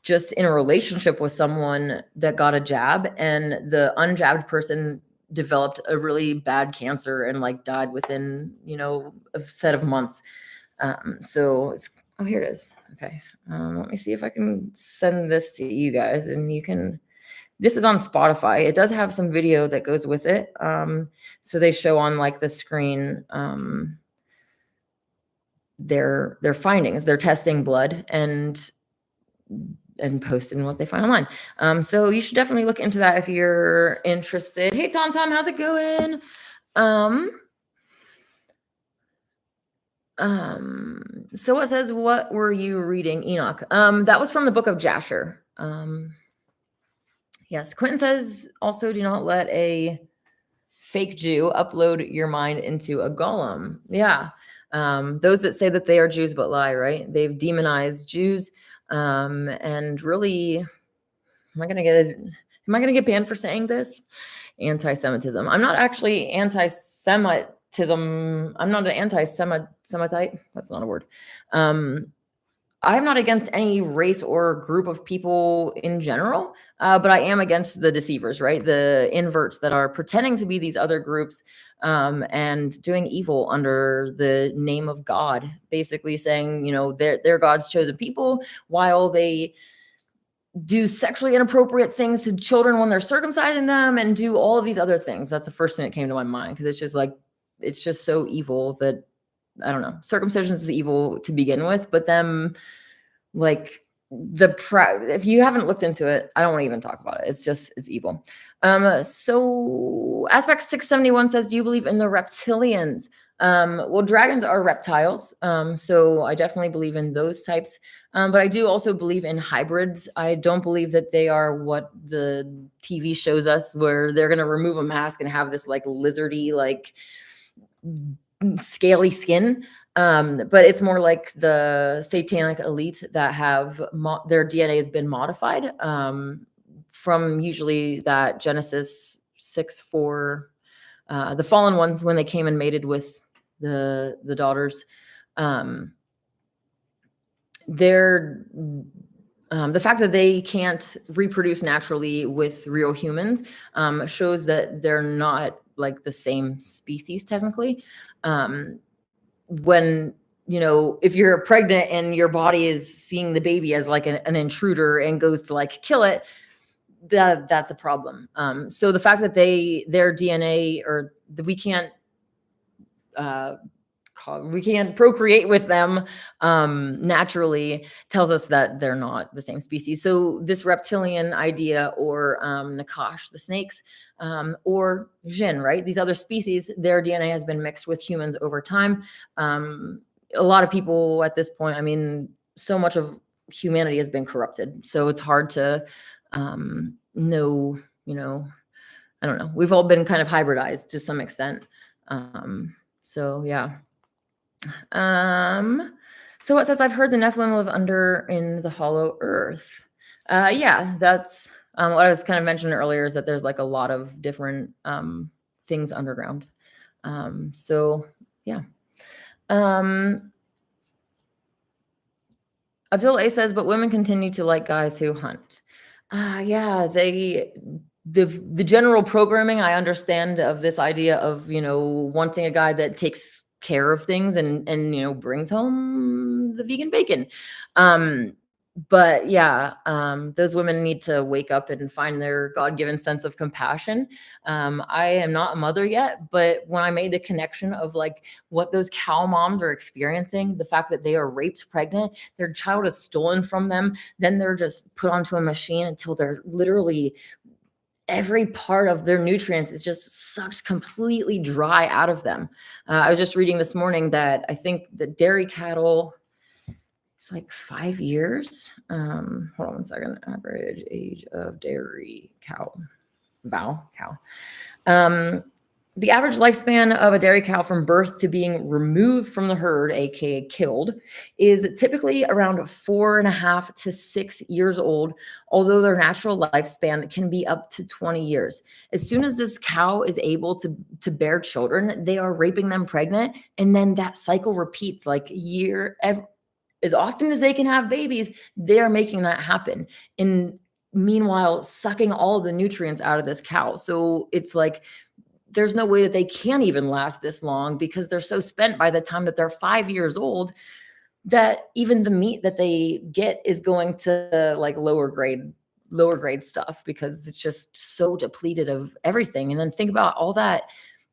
just in a relationship with someone that got a jab, and the unjabbed person developed a really bad cancer and like died within, a set of months. So here it is. Okay. Let me see if I can send this to you guys, and this is on Spotify. It does have some video that goes with it. So they show on like the screen, their findings. They're testing blood and posting what they find online. So you should definitely look into that if you're interested. Hey, Tom, how's it going? So it says, what were you reading, Enoch? That was from the book of Jasher. Yes. Quentin says, also do not let a fake Jew upload your mind into a golem. Yeah. Those that say that they are Jews but lie, right? They've demonized Jews. And really, am I going to get banned for saying this? Anti-Semitism. I'm not actually anti-Semite I'm not an anti-Semitite. That's not a word. I'm not against any race or group of people in general, but I am against the deceivers, right? The inverts that are pretending to be these other groups, and doing evil under the name of God, basically saying, they're God's chosen people, while they do sexually inappropriate things to children when they're circumcising them, and do all of these other things. That's the first thing that came to my mind, because it's just so evil that, I don't know, circumcision is evil to begin with, but then, like, if you haven't looked into it, I don't want to even talk about it. It's evil. So aspect 671 says, do you believe in the reptilians? Well, dragons are reptiles. So I definitely believe in those types. But I do also believe in hybrids. I don't believe that they are what the TV shows us, where they're going to remove a mask and have this like lizardy, like scaly skin. But it's more like the satanic elite that have their DNA has been modified, from usually that Genesis 6:4, the fallen ones, when they came and mated with the daughters. They're the fact that they can't reproduce naturally with real humans, shows that they're not like the same species technically. When, if you're pregnant and your body is seeing the baby as like an intruder and goes to like kill it, that's a problem. So the fact that their DNA, or we can't procreate with them naturally, tells us that they're not the same species. So this reptilian idea, or Nakash, the snakes, or Jinn, right? These other species, their DNA has been mixed with humans over time. A lot of people at this point, I mean, so much of humanity has been corrupted. So it's hard to know, I don't know. We've all been kind of hybridized to some extent. So yeah. So it says, I've heard the Nephilim live under in the hollow earth. Yeah, that's what I was kind of mentioning earlier, is that there's like a lot of different things underground. So yeah. Abdul A says, but women continue to like guys who hunt. Yeah, the general programming I understand of this idea of, wanting a guy that takes care of things and brings home the vegan bacon. But yeah, those women need to wake up and find their God-given sense of compassion. I am not a mother yet, but when I made the connection of like what those cow moms are experiencing, the fact that they are raped pregnant, their child is stolen from them, then they're just put onto a machine until they're literally, every part of their nutrients is just sucked completely dry out of them. I was just reading this morning that I think the dairy cattle, it's like 5 years. Hold on one second. Average age of dairy cow. The average lifespan of a dairy cow from birth to being removed from the herd, aka killed, is typically around 4.5 to 6 years old, although their natural lifespan can be up to 20 years. As soon as this cow is able to bear children, they are raping them pregnant, and then that cycle repeats like as often as they can have babies, they are making that happen. And meanwhile, sucking all of the nutrients out of this cow. So it's like, there's no way that they can even last this long, because they're so spent by the time that they're 5 years old, that even the meat that they get is going to like lower grade stuff, because it's just so depleted of everything. And then think about all that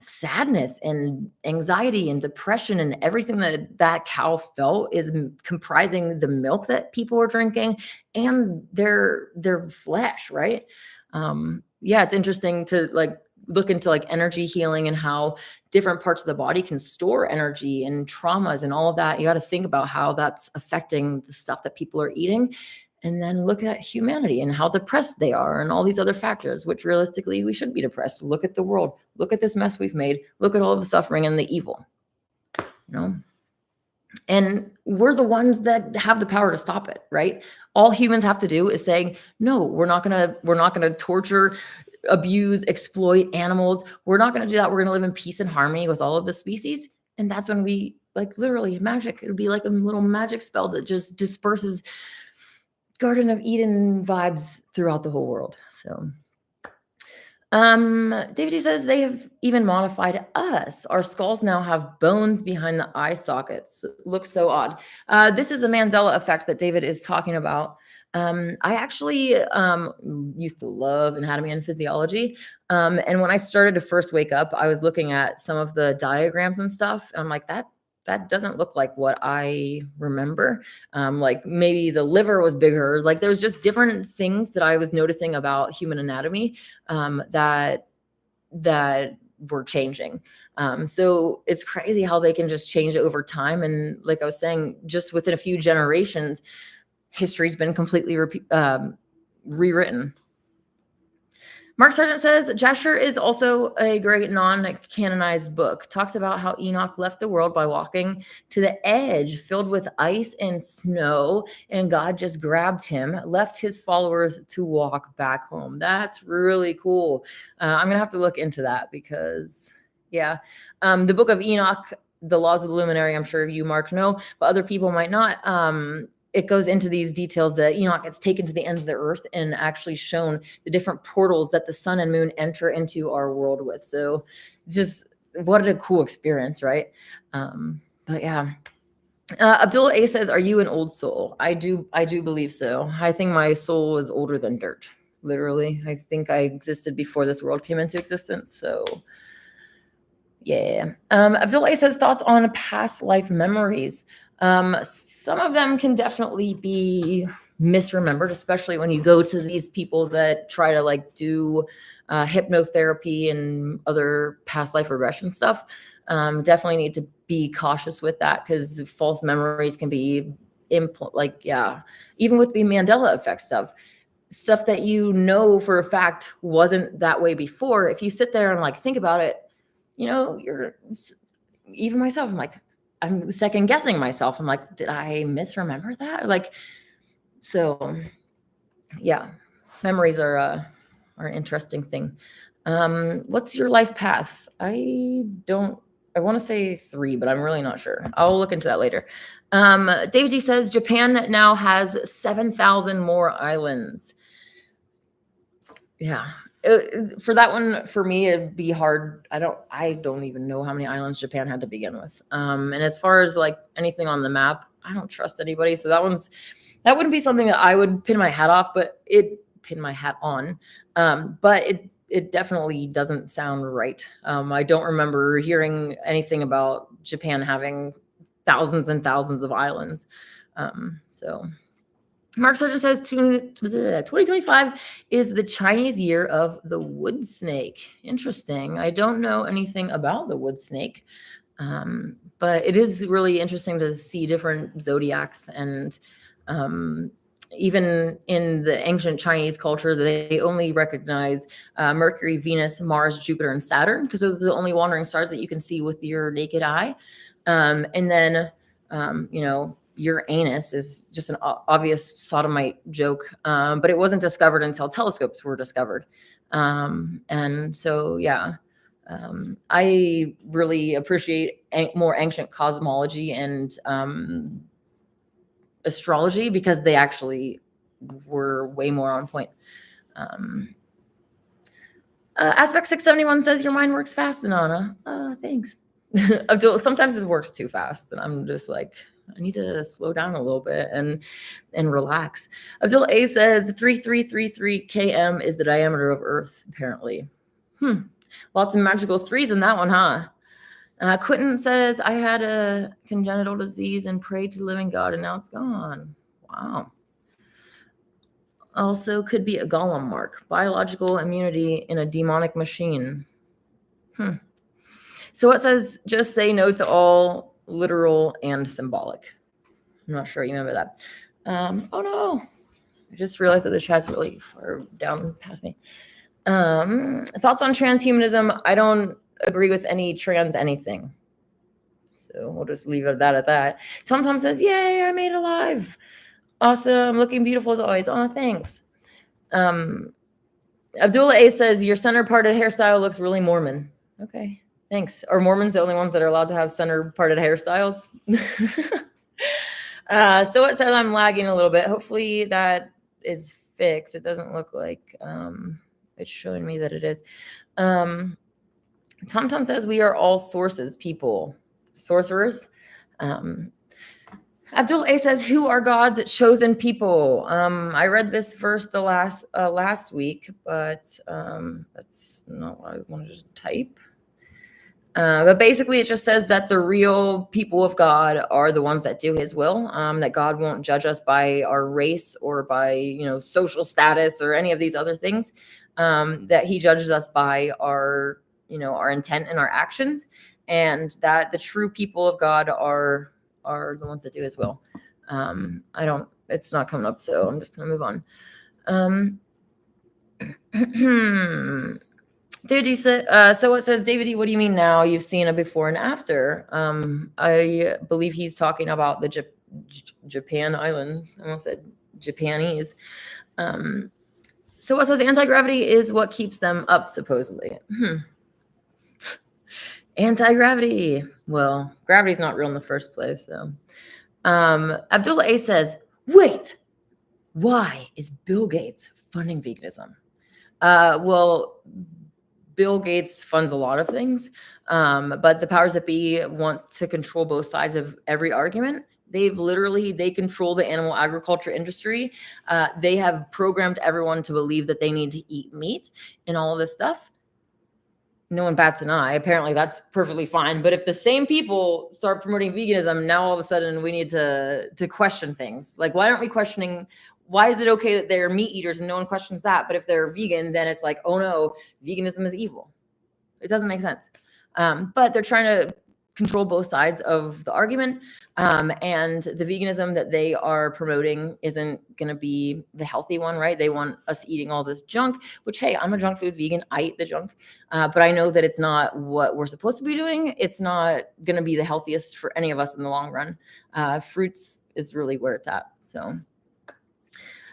sadness and anxiety and depression and everything that cow felt is comprising the milk that people are drinking and their flesh, right? Yeah, it's interesting to like look into like energy healing and how different parts of the body can store energy and traumas and all of that. You got to think about how that's affecting the stuff that people are eating, and then look at humanity and how depressed they are and all these other factors, which realistically we should be depressed. Look at the world. Look at this mess we've made. Look at all of the suffering and the evil, and we're the ones that have the power to stop it, right? All humans have to do is say, no, we're not going to torture abuse, exploit animals. We're not going to do that. We're going to live in peace and harmony with all of the species. And that's when we, like, literally magic. It would be like a little magic spell that just disperses Garden of Eden vibes throughout the whole world. So David says they have even modified us. Our skulls now have bones behind the eye sockets. It looks so odd. This is a Mandela effect that David is talking about. I actually used to love anatomy and physiology. And when I started to first wake up, I was looking at some of the diagrams and stuff. And I'm like, that doesn't look like what I remember. Like maybe the liver was bigger. Like there was just different things that I was noticing about human anatomy that were changing. So it's crazy how they can just change it over time. And like I was saying, just within a few generations, history's been completely rewritten. Mark Sargent says, Jasher is also a great non-canonized book. Talks about how Enoch left the world by walking to the edge filled with ice and snow, and God just grabbed him, left his followers to walk back home. That's really cool. I'm going to have to look into that because, yeah. The book of Enoch, the laws of the luminary, I'm sure you, Mark, know, but other people might not. It goes into these details that Enoch gets taken to the ends of the earth and actually shown the different portals that the sun and moon enter into our world with. So just what a cool experience, right? But yeah. Abdullah A says, are you an old soul? I do believe so. I think my soul is older than dirt. Literally. I think I existed before this world came into existence. So yeah. Abdullah A says, thoughts on past life memories. Some of them can definitely be misremembered, especially when you go to these people that try to like do hypnotherapy and other past life regression stuff. Definitely need to be cautious with that because false memories can be even with the Mandela Effect stuff that you know for a fact wasn't that way before. If you sit there and like think about it, even myself, I'm second guessing myself. I'm like, did I misremember that? Like, so yeah, memories are an interesting thing. What's your life path? I want to say 3, but I'm really not sure. I'll look into that later. David G says Japan now has 7,000 more islands. Yeah. For that one, for me, it'd be hard. I don't even know how many islands Japan had to begin with. And as far as like anything on the map, I don't trust anybody. So that wouldn't be something that I would pin my hat on. But it definitely doesn't sound right. I don't remember hearing anything about Japan having thousands and thousands of islands. So Mark Sargent says 2025 is the Chinese year of the wood snake. Interesting. I don't know anything about the wood snake, but it is really interesting to see different zodiacs. And even in the ancient Chinese culture, they only recognize Mercury, Venus, Mars, Jupiter, and Saturn because those are the only wandering stars that you can see with your naked eye. And then, Uranus is just an obvious sodomite joke, but it wasn't discovered until telescopes were discovered. And so, yeah, I really appreciate more ancient cosmology and astrology because they actually were way more on point. Aspect 671 says your mind works fast, Anana. Thanks. Sometimes it works too fast, and I'm just like, I need to slow down a little bit and relax. Abdul A says 3333 km is the diameter of Earth, apparently. Lots of magical 3s in that one, huh? Quentin says I had a congenital disease and prayed to the living God, and now it's gone. Wow. Also could be a golem mark. Biological immunity in a demonic machine. So it says just say no to all literal and symbolic. I'm not sure you remember that. Oh no. I just realized that the chat's really far down past me. Thoughts on transhumanism? I don't agree with any trans anything. So we'll just leave it at that. Tom Tom says, yay, I made it alive. Awesome. Looking beautiful as always. Oh, thanks. Abdullah A says, your center parted hairstyle looks really Mormon. Okay, thanks. Are Mormons the only ones that are allowed to have center parted hairstyles? So it says I'm lagging a little bit. Hopefully that is fixed. It doesn't look like it's showing me that it is. Tom says we are all sources, people, sorcerers. Abdul A says, who are God's chosen people? I read this verse the last week, but that's not what I wanted to type. But basically, it just says that the real people of God are the ones that do His will. That God won't judge us by our race or by social status or any of these other things. That He judges us by our intent and our actions, and that the true people of God are the ones that do His will. It's not coming up, so I'm just gonna move on. David D so it says, David D, what do you mean now? You've seen a before and after. I believe he's talking about the Japan islands. I almost said Japanese. So it says anti-gravity is what keeps them up, supposedly. Anti-gravity. Well, gravity's not real in the first place, so. Abdullah A says, wait, why is Bill Gates funding veganism? Well, Bill Gates funds a lot of things, but the powers that be want to control both sides of every argument. They control the animal agriculture industry. They have programmed everyone to believe that they need to eat meat and all of this stuff. No one bats an eye. Apparently that's perfectly fine. But if the same people start promoting veganism, now all of a sudden we need to question things. Like, why aren't we questioning, why is it okay that they're meat eaters and no one questions that? But if they're vegan, then it's like, oh no, veganism is evil. It doesn't make sense. But they're trying to control both sides of the argument. And the veganism that they are promoting isn't going to be the healthy one, right? They want us eating all this junk, which, hey, I'm a junk food vegan. I eat the junk. But I know that it's not what we're supposed to be doing. It's not going to be the healthiest for any of us in the long run. Fruits is really where it's at. So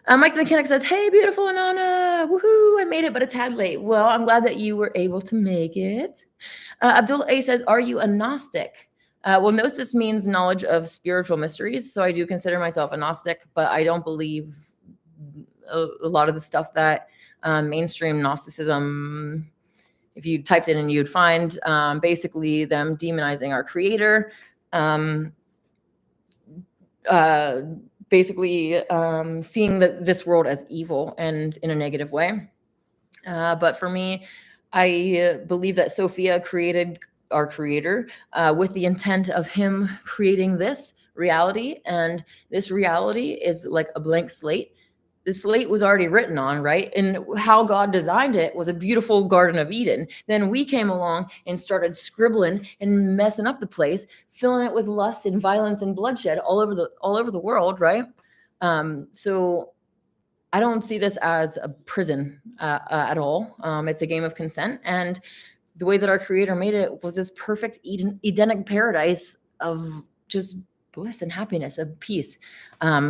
Mike the Mechanic says, hey, beautiful Anana. Woohoo, I made it, but a tad late. Well, I'm glad that you were able to make it. Abdul A says, are you a Gnostic? Well, Gnosis means knowledge of spiritual mysteries. So I do consider myself a Gnostic, but I don't believe a lot of the stuff that mainstream Gnosticism, if you typed it in, you'd find basically them demonizing our creator. Basically seeing this world as evil and in a negative way. But for me, I believe that Sophia created our creator with the intent of him creating this reality. And this reality is like a blank slate. The slate was already written on, right? And how God designed it was a beautiful Garden of Eden. Then we came along and started scribbling and messing up the place, filling it with lust and violence and bloodshed all over the world, right? So I don't see this as a prison at all. It's a game of consent. And the way that our creator made it was this perfect Edenic paradise of just bliss and happiness, of peace.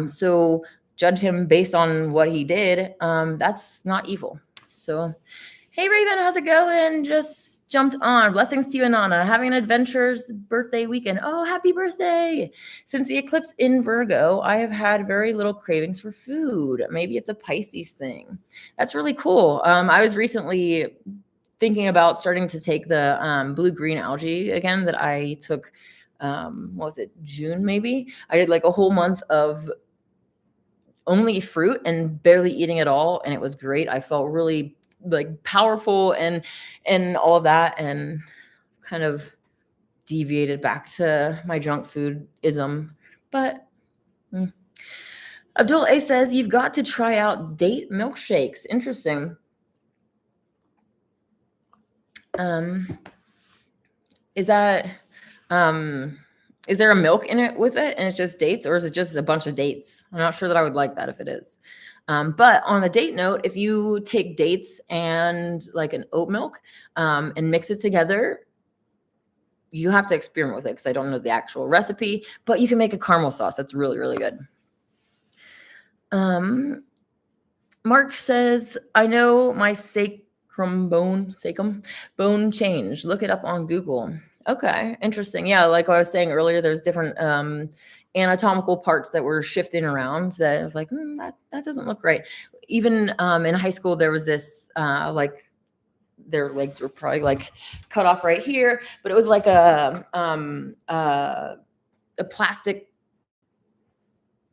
So judge him based on what he did. That's not evil. So, hey, Raven, how's it going? Just jumped on. Blessings to you, Anana. Having an adventurous birthday weekend. Oh, happy birthday. Since the eclipse in Virgo, I have had very little cravings for food. Maybe it's a Pisces thing. That's really cool. I was recently thinking about starting to take the blue-green algae again that I took, what was it, June maybe? I did like a whole month of only fruit and barely eating at all, and it was great. I felt really like powerful and all of that, and kind of deviated back to my junk food ism. But Abdul A says you've got to try out date milkshakes. Interesting. Is there a milk in it with it and it's just dates, or is it just a bunch of dates? I'm not sure that I would like that if it is. But on the date note, if you take dates and like an oat milk and mix it together, you have to experiment with it because I don't know the actual recipe, but you can make a caramel sauce. That's really, really good. Mark says, I know my sacrum bone changed. Look it up on Google. Okay, interesting. Yeah, like I was saying earlier, there's different anatomical parts that were shifting around that I was like, that doesn't look right. Even in high school, there was this like their legs were probably like cut off right here, but it was like a plastic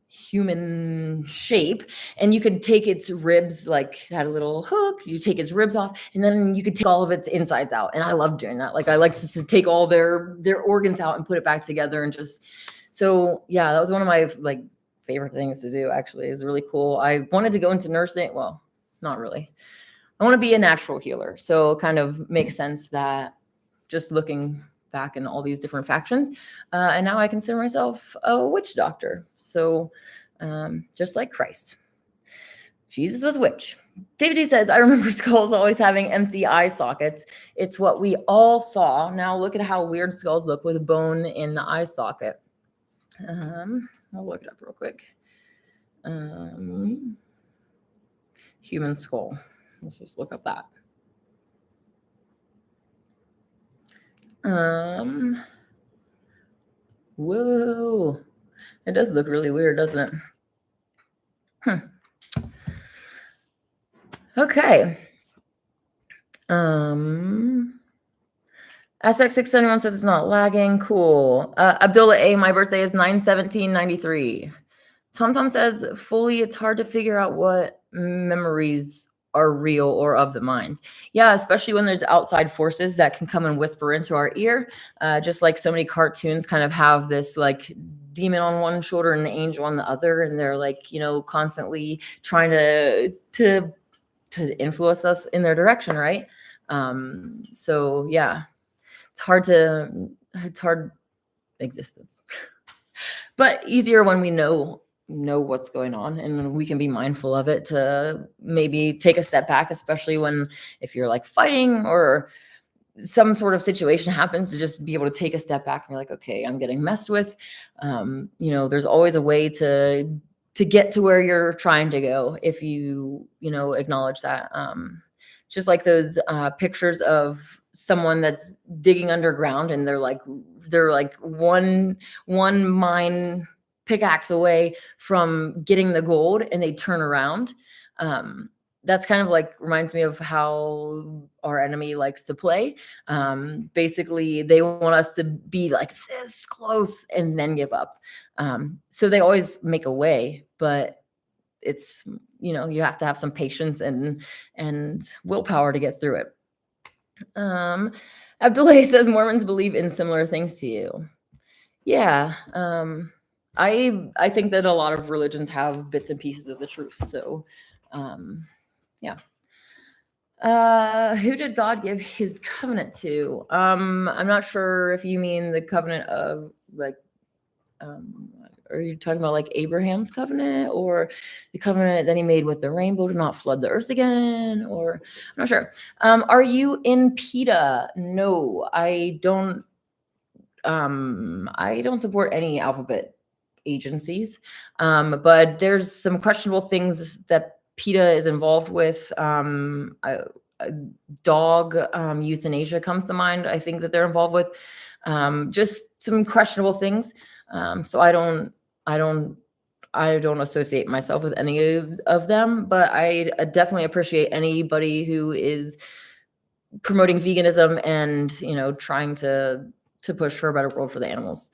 human shape, and you could take its ribs, like it had a little hook, you take its ribs off, and then you could take all of its insides out. And I love doing that. Like I like to take all their organs out and put it back together, and just so yeah, that was one of my like favorite things to do. Actually, is really cool. I wanted to go into nursing. Well, not really. I want to be a natural healer, so it kind of makes sense that just looking back in all these different factions, and now I consider myself a witch doctor. So just like Christ, Jesus was witch. David D says, I remember skulls always having empty eye sockets. It's what we all saw. Now look at how weird skulls look with a bone in the eye socket. I'll look it up real quick. Human skull. Let's just look up that. Whoa. It does look really weird, doesn't it? Okay. Aspect 671 says it's not lagging. Cool. Abdullah A, my birthday is 9/17/93. TomTom says, fully, it's hard to figure out what memories are real or of the mind. Yeah, especially when there's outside forces that can come and whisper into our ear. Just like so many cartoons kind of have this like demon on one shoulder and an angel on the other, and they're like, constantly trying to influence us in their direction, right? So yeah, it's hard existence, but easier when we know what's going on and we can be mindful of it, to maybe take a step back, especially if you're like fighting or some sort of situation happens, to just be able to take a step back and be like, okay, I'm getting messed with. There's always a way to get to where you're trying to go if you acknowledge that. Just like those pictures of someone that's digging underground, and they're like one mine pickaxe away from getting the gold, and they turn around. That's kind of like reminds me of how our enemy likes to play. Basically, they want us to be like this close and then give up. So they always make a way, but it's, you have to have some patience and willpower to get through it. Abdullah says Mormons believe in similar things to you. Yeah. I think that a lot of religions have bits and pieces of the truth. So, yeah. Who did God give his covenant to? I'm not sure if you mean the covenant of like, are you talking about like Abraham's covenant, or the covenant that he made with the rainbow to not flood the earth again? Or I'm not sure. Are you in PETA? No, I don't. I don't support any alphabet agencies, but there's some questionable things that PETA is involved with. Dog euthanasia comes to mind. I think that they're involved with just some questionable things. So I don't associate myself with any of them, but I definitely appreciate anybody who is promoting veganism and trying to push for a better world for the animals.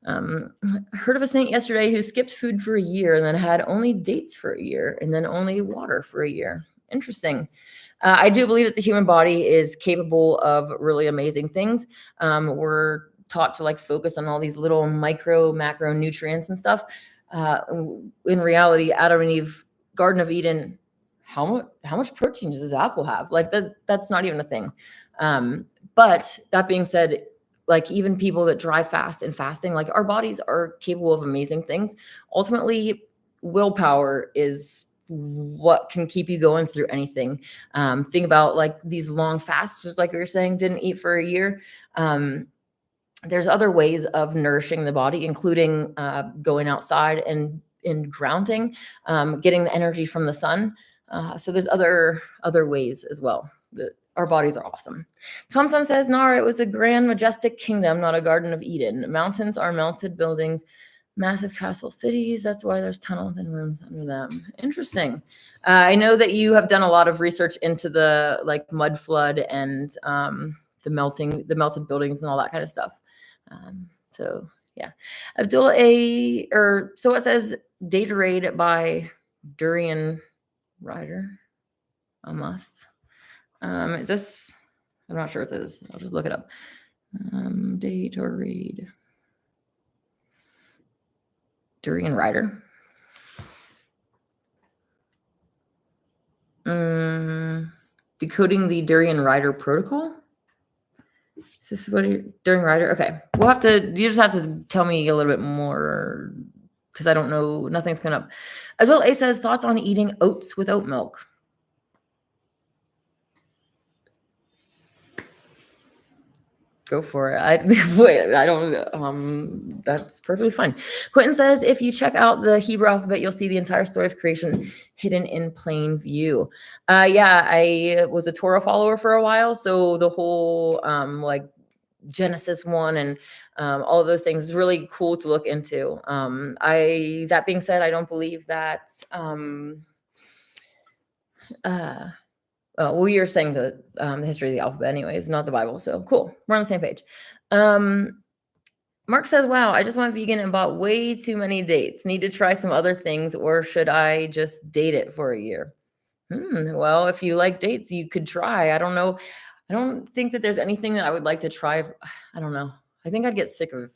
Heard of a saint yesterday who skipped food for a year and then had only dates for a year and then only water for a year. Interesting. I do believe that the human body is capable of really amazing things. We're taught to like focus on all these little micro macro nutrients and stuff. In reality, Adam and Eve, Garden of Eden, how much protein does this apple have? Like that's not even a thing. But that being said, like even people that drive fast and fasting, like our bodies are capable of amazing things. Ultimately, willpower is what can keep you going through anything. Think about like these long fasts, just like we were saying, didn't eat for a year. There's other ways of nourishing the body, including going outside and grounding, getting the energy from the sun. So there's other ways as well. Our bodies are awesome. Thompson says, Nara, it was a grand, majestic kingdom, not a Garden of Eden. Mountains are melted buildings, massive castle cities. That's why there's tunnels and rooms under them. Interesting. I know that you have done a lot of research into the like mud flood and the melted buildings and all that kind of stuff. So yeah, Abdul so it says data raid by Durian Rider. A must. Is this? I'm not sure what this is. I'll just look it up. Date or read. Durian Rider. Decoding the Durian Rider protocol. Is this what Durian Rider? Okay, we'll have to. You just have to tell me a little bit more because I don't know. Nothing's coming up. Adult A says thoughts on eating oats with oat milk. Go for it. I don't. That's perfectly fine. Quentin says, if you check out the Hebrew alphabet, you'll see the entire story of creation hidden in plain view. Yeah, I was a Torah follower for a while, so the whole like Genesis 1 and all of those things is really cool to look into. That being said, I don't believe that. Well, you're saying the history of the alphabet anyways, not the Bible. So cool. We're on the same page. Mark says, wow, I just went vegan and bought way too many dates. Need to try some other things, or should I just date it for a year? Well, if you like dates, you could try. I don't know. I don't think that there's anything that I would like to try. I don't know. I think I'd get sick of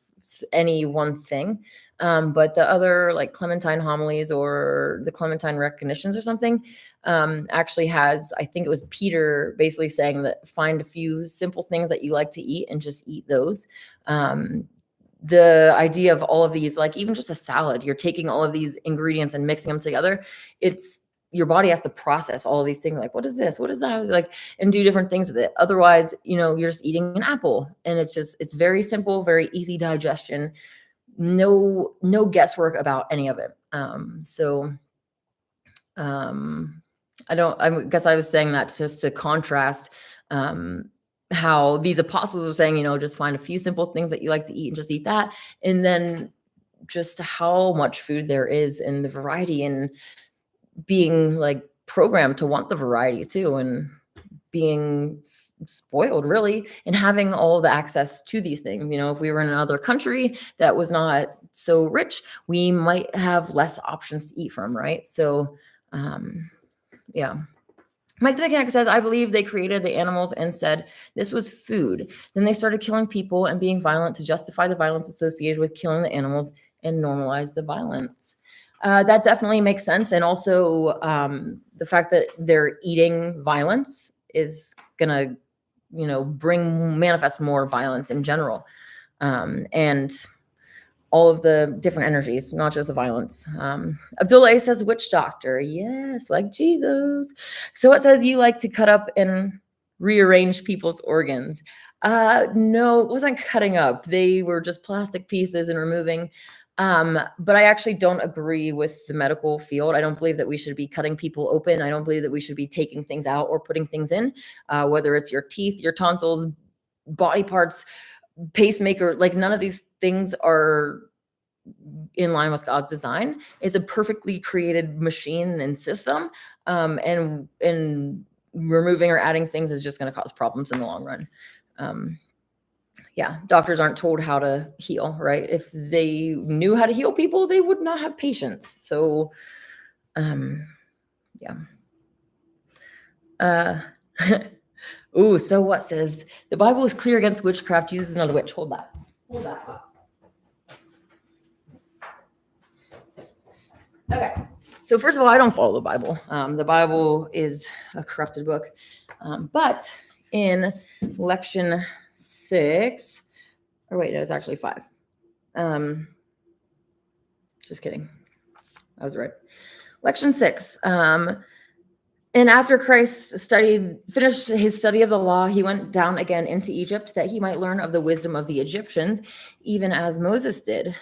any one thing. But the other like Clementine homilies or the Clementine recognitions or something actually has, I think it was Peter basically saying that find a few simple things that you like to eat and just eat those. The idea of all of these, like even just a salad, you're taking all of these ingredients and mixing them together. Your body has to process all of these things. Like, what is this? What is that? Like, and do different things with it. Otherwise, you're just eating an apple, and it's very simple, very easy digestion. No guesswork about any of it. I guess I was saying that just to contrast how these apostles are saying, just find a few simple things that you like to eat and just eat that. And then just how much food there is and the variety, and being like programmed to want the variety too, and being spoiled really, and having all the access to these things. If we were in another country that was not so rich, we might have less options to eat from, right? So yeah. Mike the Mechanic says, I believe they created the animals and said this was food. Then they started killing people and being violent to justify the violence associated with killing the animals and normalize the violence. That definitely makes sense. And also the fact that they're eating violence is going to manifest more violence in general. And all of the different energies, not just the violence. Abdullah says, witch doctor. Yes, like Jesus. So it says you like to cut up and rearrange people's organs. No, it wasn't cutting up. They were just plastic pieces and removing. But I actually don't agree with the medical field. I don't believe that we should be cutting people open. I don't believe that we should be taking things out or putting things in, whether it's your teeth, your tonsils, body parts, pacemaker. Like none of these things are in line with God's design. It's a perfectly created machine and system. And removing or adding things is just going to cause problems in the long run. Yeah, doctors aren't told how to heal, right? If they knew how to heal people, they would not have patients. So, yeah. Ooh, so what says the Bible is clear against witchcraft? Jesus is not a witch. Hold that. Okay. So first of all, I don't follow the Bible. The Bible is a corrupted book. But in lection 6, or wait, it was actually 5. Just kidding. I was right. Lection 6. And after Christ finished his study of the law, he went down again into Egypt that he might learn of the wisdom of the Egyptians, even as Moses did.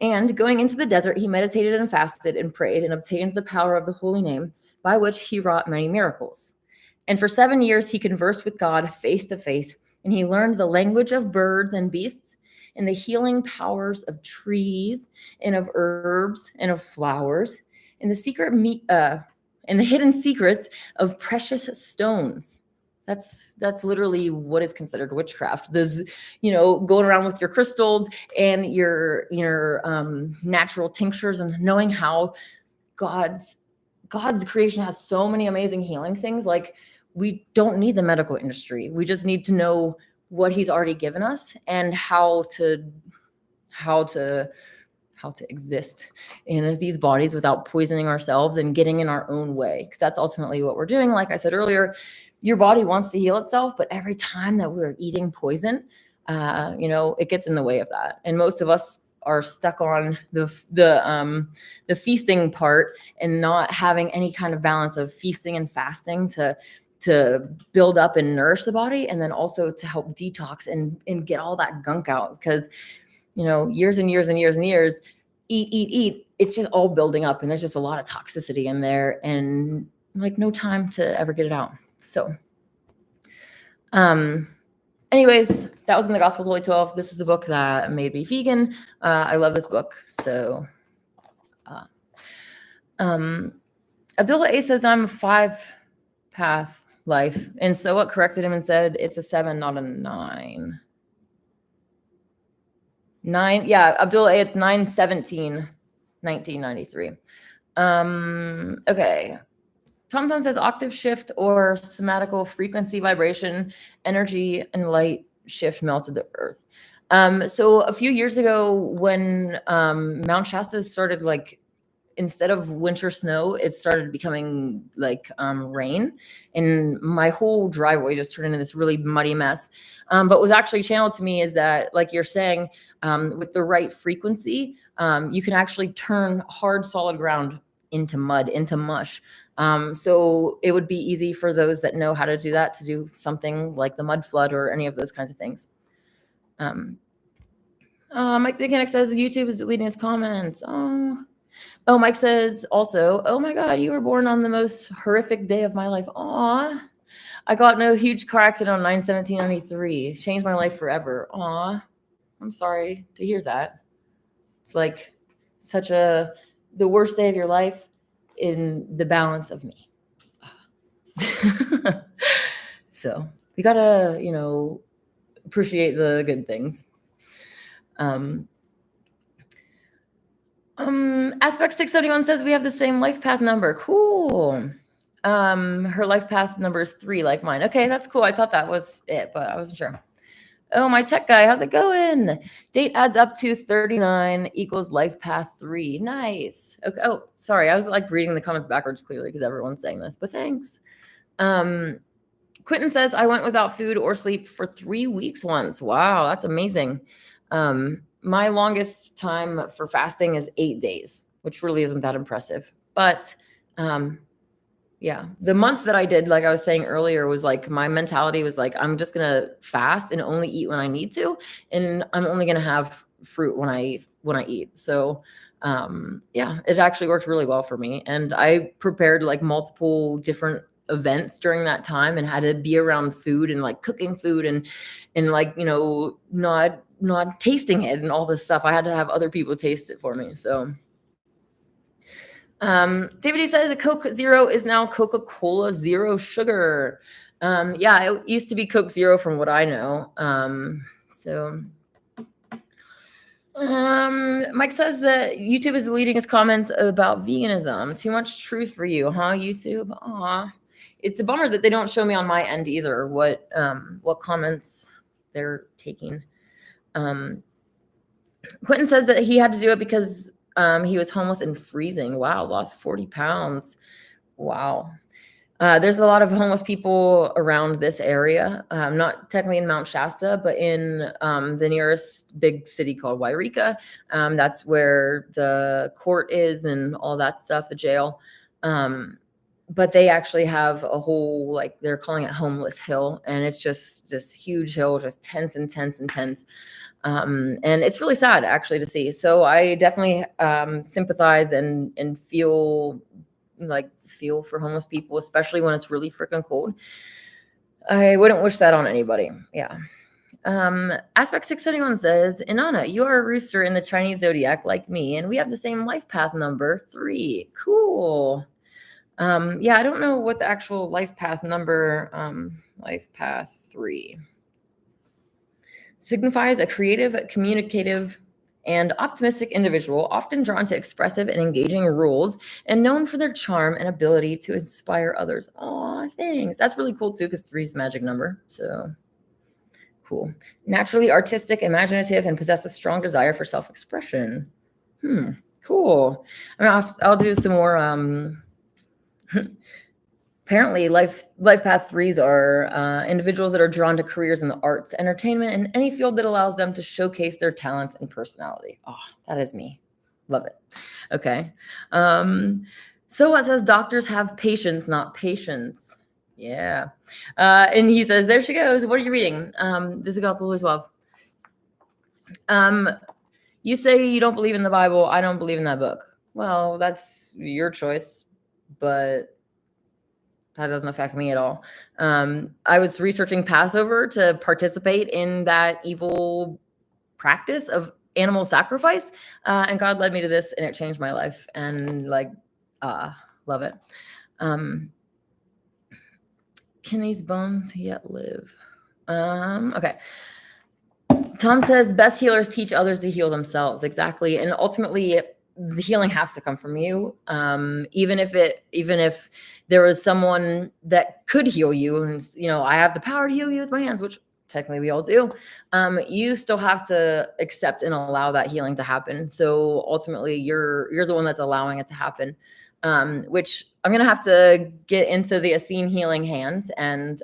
And going into the desert, he meditated and fasted and prayed and obtained the power of the holy name, by which he wrought many miracles. And for 7 years he conversed with God face to face, and he learned the language of birds and beasts, and the healing powers of trees, and of herbs, and of flowers, and and the hidden secrets of precious stones. That's literally what is considered witchcraft. There's, going around with your crystals and your natural tinctures, and knowing how God's creation has so many amazing healing things. Like, we don't need the medical industry. We just need to know what he's already given us, and how to exist in these bodies without poisoning ourselves and getting in our own way. Because that's ultimately what we're doing. Like I said earlier, your body wants to heal itself, but every time that we're eating poison, it gets in the way of that. And most of us are stuck on the feasting part, and not having any kind of balance of feasting and fasting to build up and nourish the body, and then also to help detox and get all that gunk out. Because years and years and years and years, eat, it's just all building up, and there's just a lot of toxicity in there, and like no time to ever get it out. So anyways, that was in the Gospel of Holy 12. This is the book that made me vegan. I love this book. So Abdullah A says that I'm a 5-path life, and so what corrected him and said it's a 7, not a 9. 9, yeah, Abdullah A, it's 9/17/1993. Okay. TomTom says octave shift or somatical frequency vibration, energy and light shift melted the earth. So a few years ago, when Mount Shasta started, like, instead of winter snow, it started becoming like rain, and my whole driveway just turned into this really muddy mess. But what was actually channeled to me is that, like you're saying, with the right frequency, you can actually turn hard, solid ground into mud, into mush. So it would be easy for those that know how to do that to do something like the mud flood or any of those kinds of things. Mike the Mechanic says YouTube is deleting his comments. Oh, Mike says also, oh my God, you were born on the most horrific day of my life. Aw, I got in a huge car accident on 9/17/93. Changed my life forever. Aw, I'm sorry to hear that. It's like the worst day of your life in the balance of me. So we gotta, appreciate the good things. Aspect 671 says we have the same life path number. Cool. Her life path number is 3, like mine. Okay, that's cool. I thought that was it, but I wasn't sure. Oh, my tech guy, how's it going? Date adds up to 39 equals life path 3. Nice. Okay. Oh, sorry. I was like reading the comments backwards clearly because everyone's saying this, but thanks. Quentin says, I went without food or sleep for 3 weeks once. Wow, that's amazing. My longest time for fasting is 8 days, which really isn't that impressive. But yeah, the month that I did, like I was saying earlier, was like my mentality was like, I'm just going to fast and only eat when I need to. And I'm only going to have fruit when I eat. So yeah, it actually worked really well for me. And I prepared like multiple different events during that time, and had to be around food and like cooking food and like, not tasting it and all this stuff. I had to have other people taste it for me. So David E says a Coke Zero is now Coca-Cola Zero Sugar. Yeah, it used to be Coke Zero from what I know. Mike says that YouTube is deleting his comments about veganism. Too much truth for you, huh, YouTube? Aw. It's a bummer that they don't show me on my end either what comments they're taking. Quentin says that he had to do it because he was homeless and freezing. Wow, lost 40 pounds. Wow. There's a lot of homeless people around this area, not technically in Mount Shasta, but in the nearest big city called Wairika. That's where the court is and all that stuff, the jail. But they actually have a whole, like, they're calling it Homeless Hill, and it's just this huge hill, just tents and tents and tents. And it's really sad actually to see. So I definitely sympathize and feel like feel for homeless people, especially when it's really freaking cold. I wouldn't wish that on anybody. Yeah. Aspect 671 says, Inanna, you are a rooster in the Chinese zodiac like me, and we have the same life path number 3. Cool. Yeah, I don't know what the actual life path number, life path 3 signifies. A creative, communicative, and optimistic individual, often drawn to expressive and engaging roles, and known for their charm and ability to inspire others. Aw, thanks. That's really cool too, because 3 is a magic number. So cool. Naturally artistic, imaginative, and possess a strong desire for self-expression. Cool. I mean, I'll do some more. Apparently, life path 3s are individuals that are drawn to careers in the arts, entertainment, and any field that allows them to showcase their talents and personality. Oh, that is me. Love it. Okay. So it says doctors have patience, not patience. Yeah. And he says, there she goes. What are you reading? This is Gospel 12. You say you don't believe in the Bible. I don't believe in that book. Well, that's your choice, but that doesn't affect me at all. I was researching Passover to participate in that evil practice of animal sacrifice, and God led me to this, and it changed my life. And love it. Can these bones yet live? Okay. Tom says best healers teach others to heal themselves. Exactly. And ultimately the healing has to come from you. Even if there was someone that could heal you, and I have the power to heal you with my hands, which technically we all do. You still have to accept and allow that healing to happen. So ultimately you're the one that's allowing it to happen. Which I'm going to have to get into the Essene healing hands and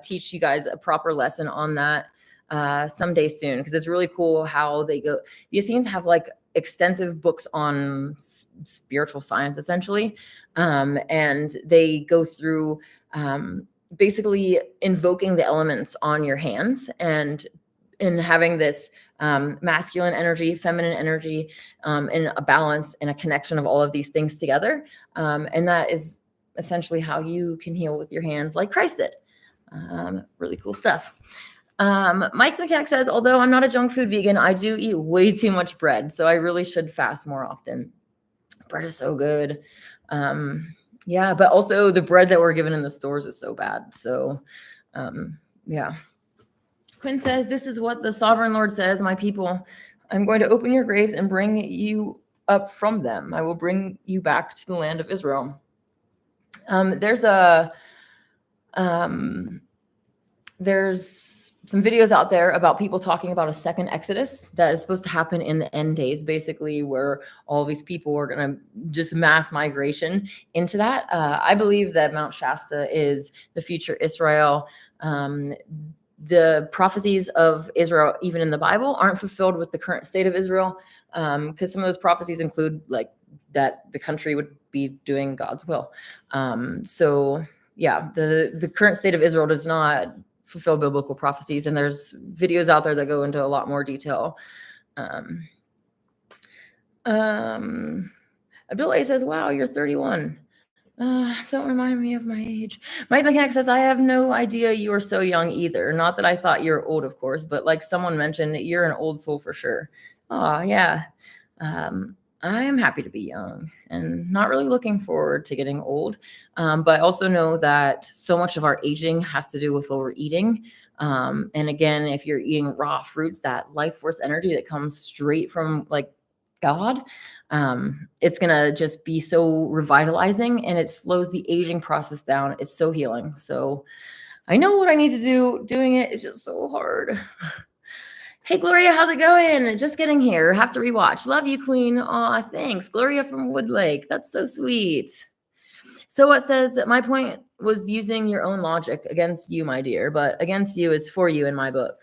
teach you guys a proper lesson on that someday soon, because it's really cool how they go. The Essenes have like extensive books on spiritual science, essentially, and they go through basically invoking the elements on your hands and having this masculine energy, feminine energy, and a balance and a connection of all of these things together. And that is essentially how you can heal with your hands like Christ did. Really cool stuff. Mike the Mechanic says, although I'm not a junk food vegan, I do eat way too much bread, so I really should fast more often. Bread is so good. Yeah, but also the bread that we're given in the stores is so bad. So, yeah. Quinn says, this is what the sovereign Lord says, my people, I'm going to open your graves and bring you up from them. I will bring you back to the land of Israel. There's some videos out there about people talking about a second Exodus that is supposed to happen in the end days, basically, where all these people are going to just mass migration into that. I believe that Mount Shasta is the future Israel. The prophecies of Israel, even in the Bible, aren't fulfilled with the current state of Israel, because some of those prophecies include like that the country would be doing God's will. So yeah, the current state of Israel does not fulfill biblical prophecies, and there's videos out there that go into a lot more detail. Abdullah says, wow, you're 31. Don't remind me of my age. Mike Mechanic says, I have no idea you are so young either. Not that I thought you were old, of course, but like someone mentioned, you're an old soul for sure. Oh, yeah. I am happy to be young and not really looking forward to getting old. But I also know that so much of our aging has to do with what we're eating. And again, if you're eating raw fruits, that life force energy that comes straight from like God, it's going to just be so revitalizing, and it slows the aging process down. It's so healing. So I know what I need to do. Doing it is just so hard. Hey, Gloria, how's it going? Just getting here. Have to rewatch. Love you, Queen. Aw, thanks. Gloria from Woodlake. That's so sweet. So it says that my point was using your own logic against you, my dear, but against you is for you in my book.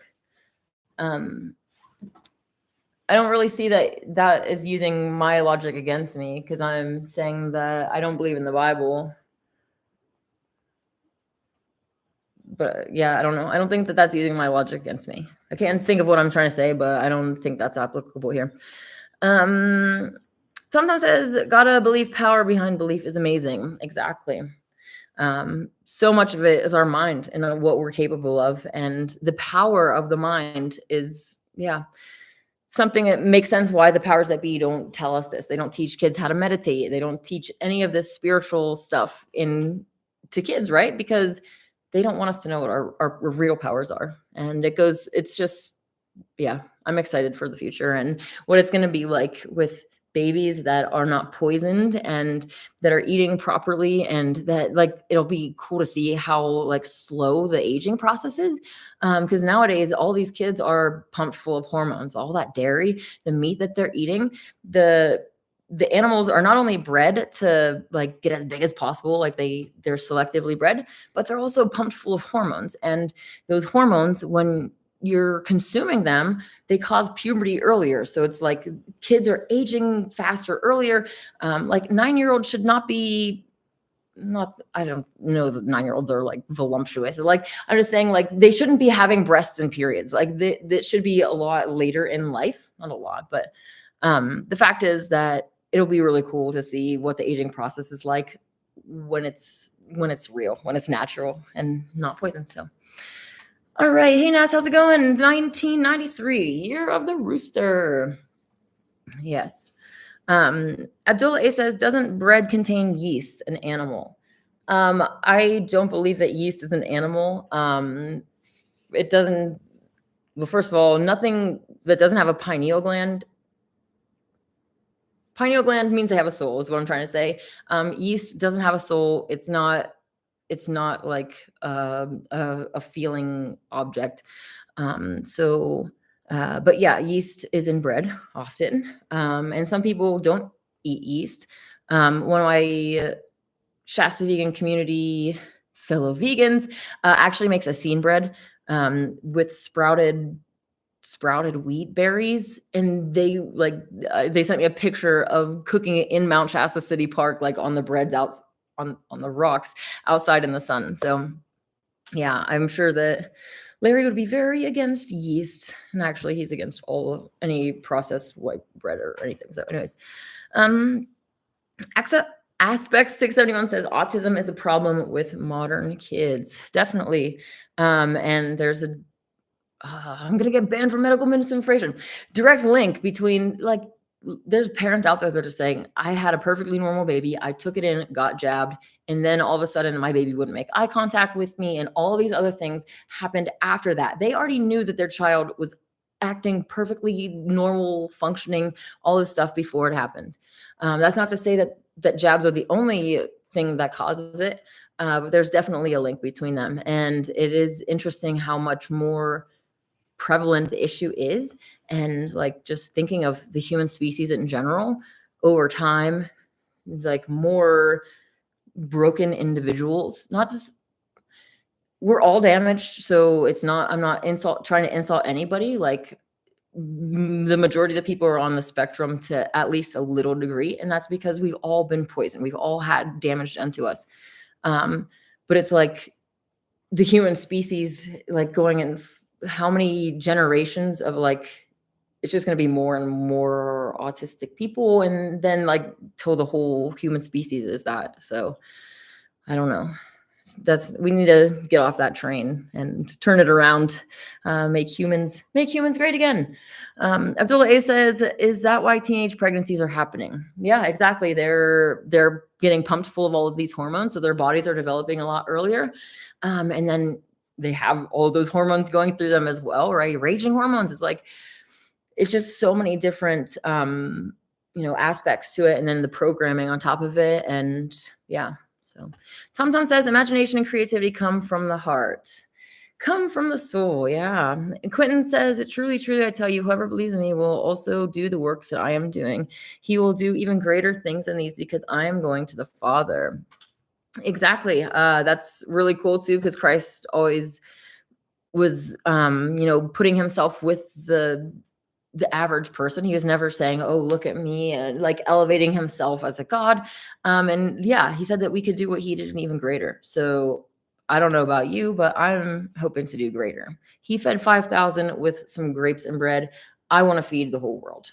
I don't really see that is using my logic against me, because I'm saying that I don't believe in the Bible. But yeah, I don't know. I don't think that that's using my logic against me. I can't think of what I'm trying to say, but I don't think that's applicable here. Sometimes says, gotta believe power behind belief is amazing. Exactly. So much of it is our mind and what we're capable of. And the power of the mind is, yeah, something that makes sense why the powers that be don't tell us this. They don't teach kids how to meditate. They don't teach any of this spiritual stuff in to kids, right? Because they don't want us to know what our real powers are. And it's just, yeah, I'm excited for the future and what it's going to be like with babies that are not poisoned and that are eating properly, and that, like, it'll be cool to see how, like, slow the aging process is, because nowadays all these kids are pumped full of hormones, all that dairy, the meat that they're eating, the the animals are not only bred to, like, get as big as possible, like they're selectively bred, but they're also pumped full of hormones. And those hormones, when you're consuming them, they cause puberty earlier. So it's like kids are aging faster earlier. Like 9-year-olds should not be, not, I don't know that 9-year-olds are like voluptuous. Like, I'm just saying, like, they shouldn't be having breasts and periods. Like that should be a lot later in life. Not a lot, but the fact is that it'll be really cool to see what the aging process is like when it's real, when it's natural and not poison. So all right. Hey, Nas, how's it going? 1993, year of the rooster. Yes. Abdullah A says, doesn't bread contain yeast, an animal? I don't believe that yeast is an animal. It doesn't, well, first of all, nothing that doesn't have a pineal gland. Pineal gland means they have a soul, is what I'm trying to say. Yeast doesn't have a soul. It's not like a feeling object. But yeah, yeast is in bread often. And some people don't eat yeast. One of my Shasta vegan community fellow vegans actually makes a scene bread with sprouted wheat berries, and they sent me a picture of cooking it in Mount Shasta City Park, like on the breads out on the rocks outside in the sun. So yeah, I'm sure that Larry would be very against yeast, and actually he's against any processed white bread or anything. So anyways, um Aspect 671 says autism is a problem with modern kids. Definitely. And there's a I'm gonna get banned from medical misinformation. Direct link between, like, there's parents out there that are saying, I had a perfectly normal baby. I took it in, got jabbed, and then all of a sudden my baby wouldn't make eye contact with me, and all these other things happened after that. They already knew that their child was acting perfectly normal, functioning, all this stuff before it happened. That's not to say that jabs are the only thing that causes it, but there's definitely a link between them. And it is interesting how much more prevalent the issue is, and, like, just thinking of the human species in general over time, it's like more broken individuals, not just, we're all damaged. So it's not, I'm not trying to insult anybody. Like, the majority of the people are on the spectrum to at least a little degree, and that's because we've all been poisoned, we've all had damage done to us. But it's like the human species, like, going in how many generations of, like, it's just going to be more and more autistic people, and then, like, till the whole human species is that. So I don't know. We need to get off that train and turn it around. Make humans great again. Abdullah A says, is that why teenage pregnancies are happening? Yeah, exactly. They're getting pumped full of all of these hormones, so their bodies are developing a lot earlier, and then they have all those hormones going through them as well, right? Raging hormones is like, it's just so many different aspects to it, and then the programming on top of it. And yeah, so Tom says imagination and creativity come from the heart, come from the soul. Yeah. And Quentin says, truly, I tell you, whoever believes in me will also do the works that I am doing. He will do even greater things than these, because I am going to the Father. Exactly. That's really cool too, because Christ always was putting himself with the average person. He was never saying, oh, look at me, and, like, elevating himself as a god. And yeah, he said that we could do what he did and even greater. So I don't know about you, but I'm hoping to do greater. He fed 5,000 with some grapes and bread. I want to feed the whole world.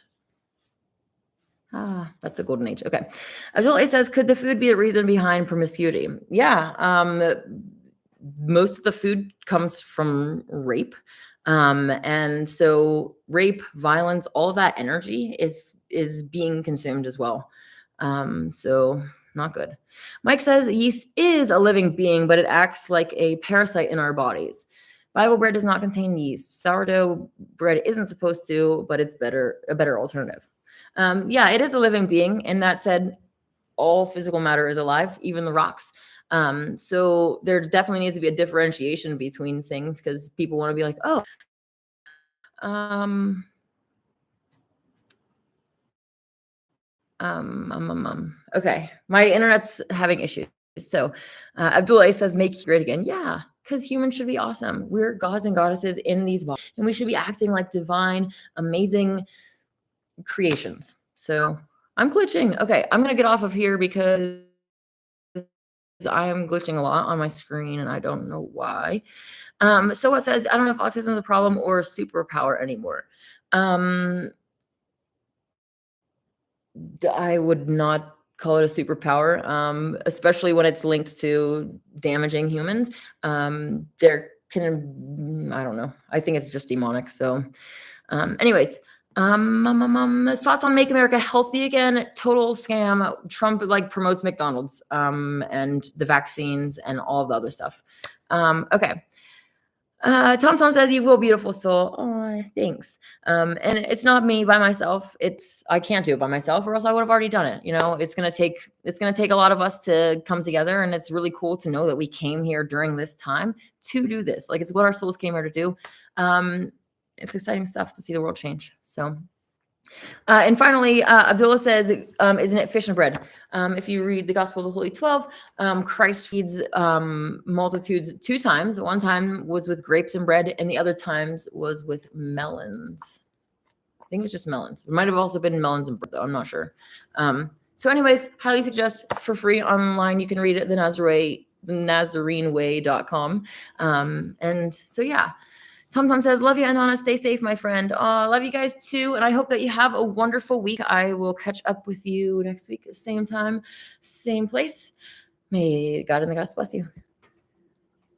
That's a golden age. Okay. Abdul A says, could the food be a reason behind promiscuity? Yeah. Most of the food comes from rape. And so rape, violence, all that energy is being consumed as well. So not good. Mike says yeast is a living being, but it acts like a parasite in our bodies. Bible bread does not contain yeast. Sourdough bread isn't supposed to, but it's a better alternative. Yeah, it is a living being. And that said, all physical matter is alive, even the rocks. So there definitely needs to be a differentiation between things because people want to be like, oh, um, okay, my internet's having issues. So Abdullah says, make great again. Yeah, because humans should be awesome. We're gods and goddesses in these bodies, and we should be acting like divine, amazing creations. So I'm glitching. Okay, I'm gonna get off of here because I am glitching a lot on my screen and I don't know why. So it says, I don't know if autism is a problem or a superpower anymore. Um, I would not call it a superpower, especially when it's linked to damaging humans. There can, I don't know. I think it's just demonic. So, anyways, thoughts on Make America Healthy Again? Total scam. Trump like promotes McDonald's, and the vaccines and all the other stuff. Okay. Tom Tom says, you will, beautiful soul. Oh, thanks. And it's not me by myself. I can't do it by myself, or else I would have already done it. You know, it's gonna take a lot of us to come together, and it's really cool to know that we came here during this time to do this. Like, it's what our souls came here to do. It's exciting stuff to see the world change. So, and finally, Abdullah says, isn't it fish and bread? If you read the Gospel of the Holy 12, Christ feeds multitudes 2 times. One time was with grapes and bread, and the other times was with melons. I think it was just melons. It might have also been melons and bread, though. I'm not sure. So anyways, highly suggest for free online. You can read it at the Nazareneway.com. And so, yeah. Tom says, love you, Anana. Stay safe, my friend. Love you guys too. And I hope that you have a wonderful week. I will catch up with you next week, same time, same place. May God and the goddess bless you.